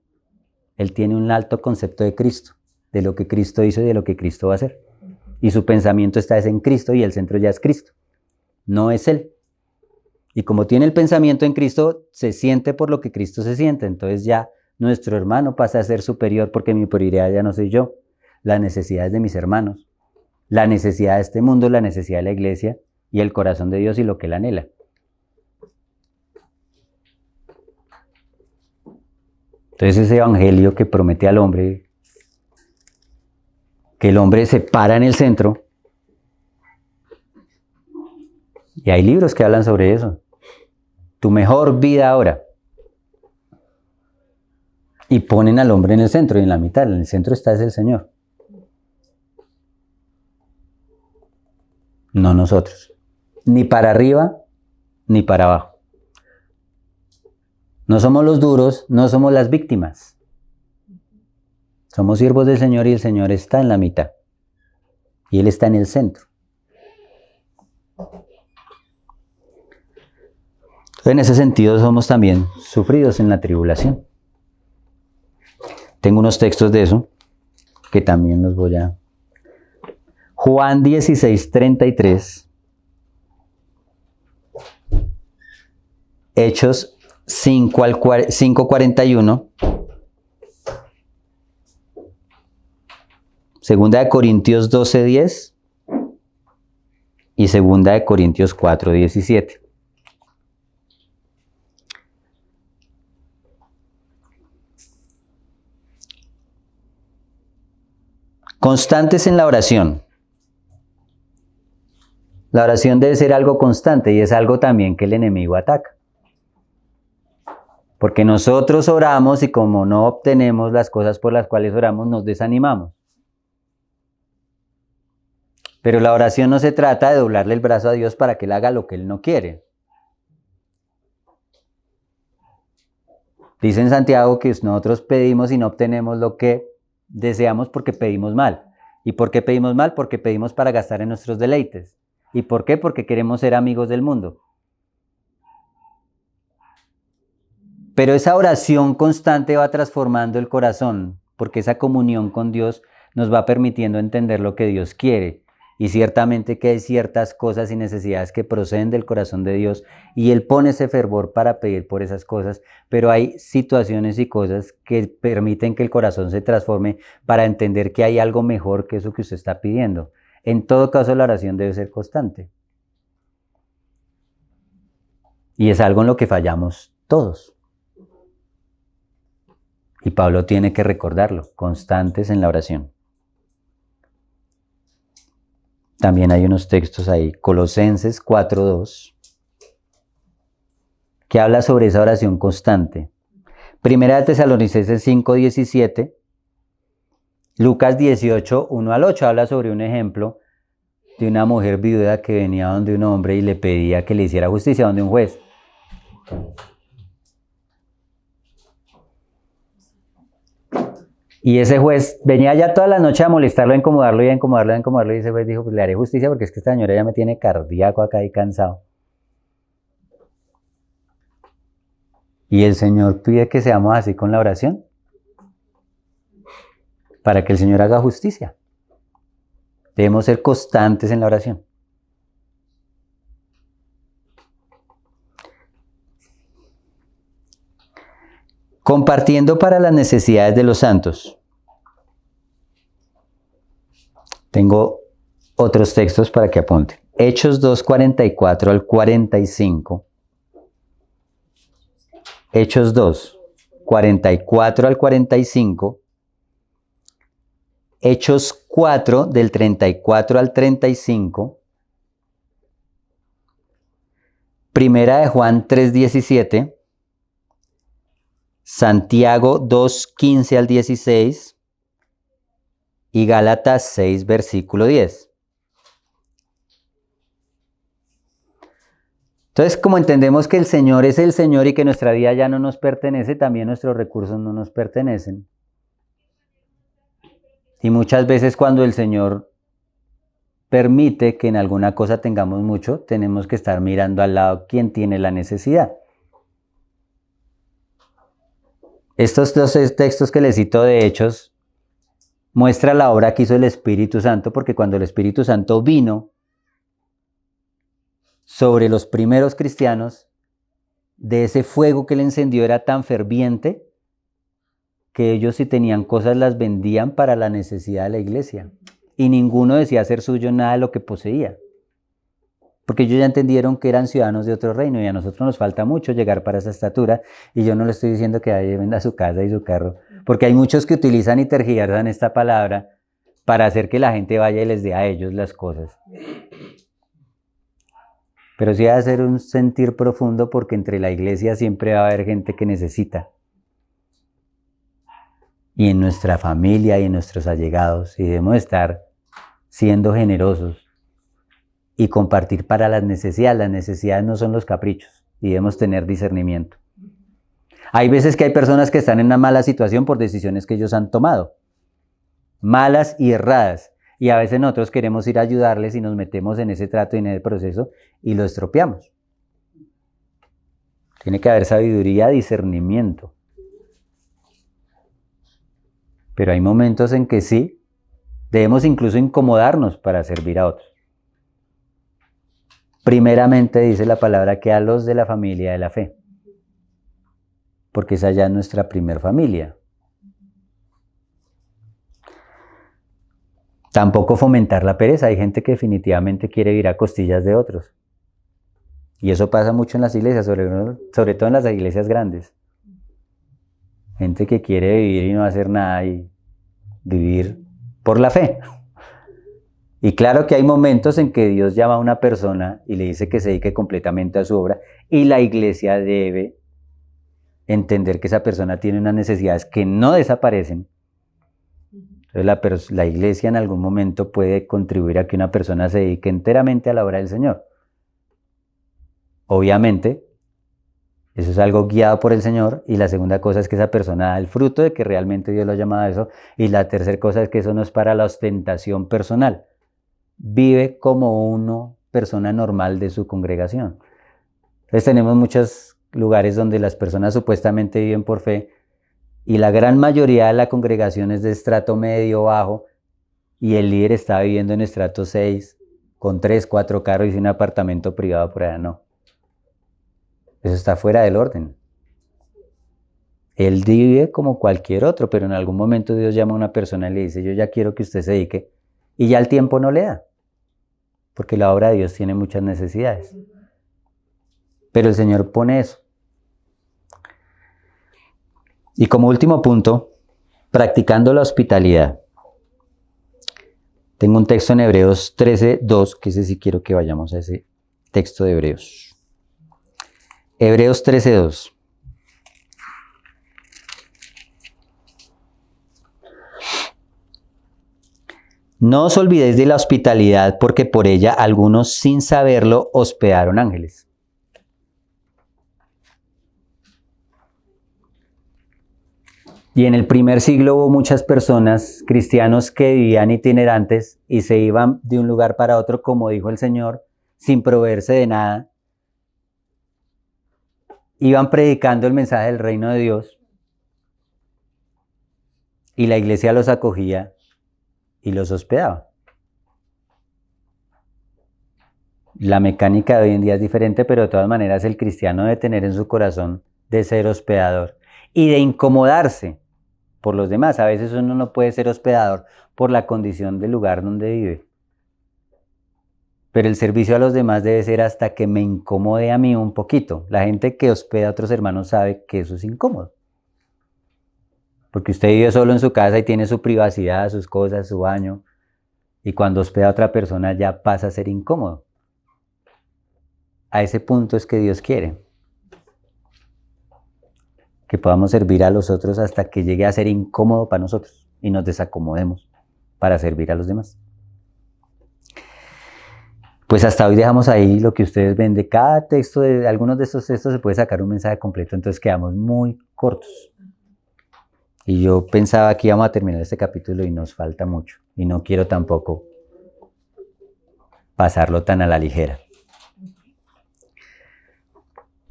Él tiene un alto concepto de Cristo, de lo que Cristo hizo y de lo que Cristo va a hacer. Y su pensamiento está en Cristo y el centro ya es Cristo. No es Él. Y como tiene el pensamiento en Cristo, se siente por lo que Cristo se siente. Entonces ya nuestro hermano pasa a ser superior porque mi prioridad ya no soy yo. Las necesidades de mis hermanos, la necesidad de este mundo, la necesidad de la iglesia y el corazón de Dios y lo que Él anhela. Entonces ese evangelio que promete al hombre, que el hombre se para en el centro, y hay libros que hablan sobre eso, tu mejor vida ahora, y ponen al hombre en el centro y en la mitad, en el centro está el Señor, no nosotros, ni para arriba ni para abajo. No somos los duros, no somos las víctimas. Somos siervos del Señor y el Señor está en la mitad. Y Él está en el centro. En ese sentido somos también sufridos en la tribulación. Tengo unos textos de eso que también los voy a... Juan 16:33. Hechos 5:41, Segunda de Corintios 12:10 y Segunda de Corintios 4:17. Constantes en la oración. La oración debe ser algo constante y es algo también que el enemigo ataca. Porque nosotros oramos y como no obtenemos las cosas por las cuales oramos, nos desanimamos. Pero la oración no se trata de doblarle el brazo a Dios para que Él haga lo que Él no quiere. Dice en Santiago que nosotros pedimos y no obtenemos lo que deseamos porque pedimos mal. ¿Y por qué pedimos mal? Porque pedimos para gastar en nuestros deleites. ¿Y por qué? Porque queremos ser amigos del mundo. Pero esa oración constante va transformando el corazón, porque esa comunión con Dios nos va permitiendo entender lo que Dios quiere. Y ciertamente que hay ciertas cosas y necesidades que proceden del corazón de Dios y Él pone ese fervor para pedir por esas cosas, pero hay situaciones y cosas que permiten que el corazón se transforme para entender que hay algo mejor que eso que usted está pidiendo. En todo caso, la oración debe ser constante. Y es algo en lo que fallamos todos. Y Pablo tiene que recordarlo, constantes en la oración. También hay unos textos ahí, Colosenses 4:2, que habla sobre esa oración constante. Primera de Tesalonicenses 5:17, Lucas 18:1-8, habla sobre un ejemplo de una mujer viuda que venía donde un hombre y le pedía que le hiciera justicia donde un juez. Y ese juez venía ya toda la noche a molestarlo, a incomodarlo y a incomodarlo, y ese juez dijo, pues le haré justicia porque es que esta señora ya me tiene cardíaco acá y cansado. Y el Señor pide que seamos así con la oración, para que el Señor haga justicia. Debemos ser constantes en la oración. Compartiendo para las necesidades de los santos. Tengo otros textos para que apunten. Hechos 2:44-45. Hechos 2:44-45. Hechos 4 del 34 al 35. Primera de Juan 3:17. Santiago 2:15 al 16 y Gálatas 6, versículo 10. Entonces, como entendemos que el Señor es el Señor y que nuestra vida ya no nos pertenece, también nuestros recursos no nos pertenecen. Y muchas veces cuando el Señor permite que en alguna cosa tengamos mucho, tenemos que estar mirando al lado quién tiene la necesidad. Estos dos textos que les cito de Hechos muestra la obra que hizo el Espíritu Santo, porque cuando el Espíritu Santo vino sobre los primeros cristianos, de ese fuego que le encendió era tan ferviente que ellos si tenían cosas las vendían para la necesidad de la iglesia y ninguno decía hacer suyo nada de lo que poseía. Porque ellos ya entendieron que eran ciudadanos de otro reino y a nosotros nos falta mucho llegar para esa estatura y yo no le estoy diciendo que venda su casa y su carro, porque hay muchos que utilizan y tergiversan esta palabra para hacer que la gente vaya y les dé a ellos las cosas. Pero sí va a ser un sentir profundo porque entre la iglesia siempre va a haber gente que necesita. Y en nuestra familia y en nuestros allegados y debemos estar siendo generosos y compartir para las necesidades. Las necesidades no son los caprichos y debemos tener discernimiento. Hay veces que hay personas que están en una mala situación por decisiones que ellos han tomado, malas y erradas, y a veces nosotros queremos ir a ayudarles y nos metemos en ese trato y en ese proceso y lo estropeamos. Tiene que haber sabiduría, discernimiento. Pero hay momentos en que sí, debemos incluso incomodarnos para servir a otros. Primeramente dice la palabra que a los de la familia de la fe, porque esa ya es nuestra primer familia. Tampoco fomentar la pereza. Hay gente que definitivamente quiere vivir a costillas de otros. Y eso pasa mucho en las iglesias, sobre todo en las iglesias grandes. Gente que quiere vivir y no hacer nada y vivir por la fe. Y claro que hay momentos en que Dios llama a una persona y le dice que se dedique completamente a su obra, y la iglesia debe entender que esa persona tiene unas necesidades que no desaparecen. Entonces la iglesia en algún momento puede contribuir a que una persona se dedique enteramente a la obra del Señor. Obviamente, eso es algo guiado por el Señor, y la segunda cosa es que esa persona da el fruto de que realmente Dios lo ha llamado a eso, y la tercera cosa es que eso no es para la ostentación personal. Vive como una persona normal de su congregación. Entonces tenemos muchos lugares donde las personas supuestamente viven por fe, y la gran mayoría de la congregación es de estrato medio bajo, y el líder está viviendo en estrato 6, con 3, 4 carros y un apartamento privado por allá. No. Eso está fuera del orden. Él vive como cualquier otro, pero en algún momento Dios llama a una persona y le dice, yo ya quiero que usted se dedique, y ya el tiempo no le da, porque la obra de Dios tiene muchas necesidades. Pero el Señor pone eso. Y como último punto, practicando la hospitalidad. Tengo un texto en Hebreos 13:2, que ese sí quiero que vayamos a ese texto de Hebreos. Hebreos 13:2. No os olvidéis de la hospitalidad, porque por ella algunos sin saberlo hospedaron ángeles. Y en el primer siglo hubo muchas personas, cristianos, que vivían itinerantes y se iban de un lugar para otro, como dijo el Señor, sin proveerse de nada. Iban predicando el mensaje del reino de Dios, y la iglesia los acogía y los hospedaba. La mecánica de hoy en día es diferente, pero de todas maneras el cristiano debe tener en su corazón de ser hospedador y de incomodarse por los demás. A veces uno no puede ser hospedador por la condición del lugar donde vive. Pero el servicio a los demás debe ser hasta que me incomode a mí un poquito. La gente que hospeda a otros hermanos sabe que eso es incómodo. Porque usted vive solo en su casa y tiene su privacidad, sus cosas, su baño. Y cuando hospeda a otra persona ya pasa a ser incómodo. A ese punto es que Dios quiere. Que podamos servir a los otros hasta que llegue a ser incómodo para nosotros y nos desacomodemos para servir a los demás. Pues hasta hoy dejamos ahí lo que ustedes ven. De cada texto, de algunos de estos textos se puede sacar un mensaje completo, entonces quedamos muy cortos. Y yo pensaba que íbamos a terminar este capítulo y nos falta mucho. Y no quiero tampoco pasarlo tan a la ligera.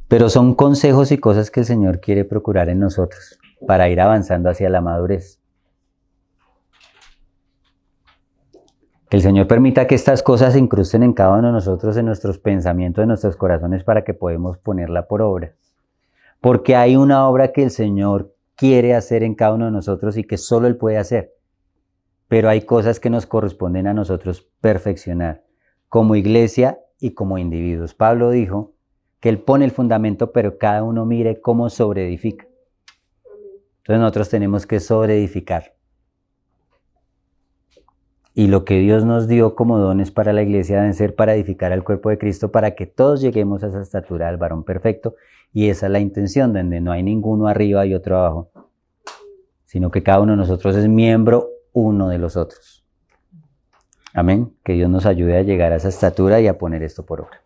Pero son consejos y cosas que el Señor quiere procurar en nosotros para ir avanzando hacia la madurez. Que el Señor permita que estas cosas se incrusten en cada uno de nosotros, en nuestros pensamientos, en nuestros corazones, para que podamos ponerla por obra. Porque hay una obra que el Señor quiere hacer en cada uno de nosotros y que solo Él puede hacer. Pero hay cosas que nos corresponden a nosotros perfeccionar, como iglesia y como individuos. Pablo dijo que Él pone el fundamento, pero cada uno mire cómo sobreedifica. Entonces nosotros tenemos que sobreedificar. Y lo que Dios nos dio como dones para la iglesia deben ser para edificar al cuerpo de Cristo, para que todos lleguemos a esa estatura del varón perfecto. Y esa es la intención, donde no hay ninguno arriba y otro abajo, sino que cada uno de nosotros es miembro uno de los otros. Amén. Que Dios nos ayude a llegar a esa estatura y a poner esto por obra.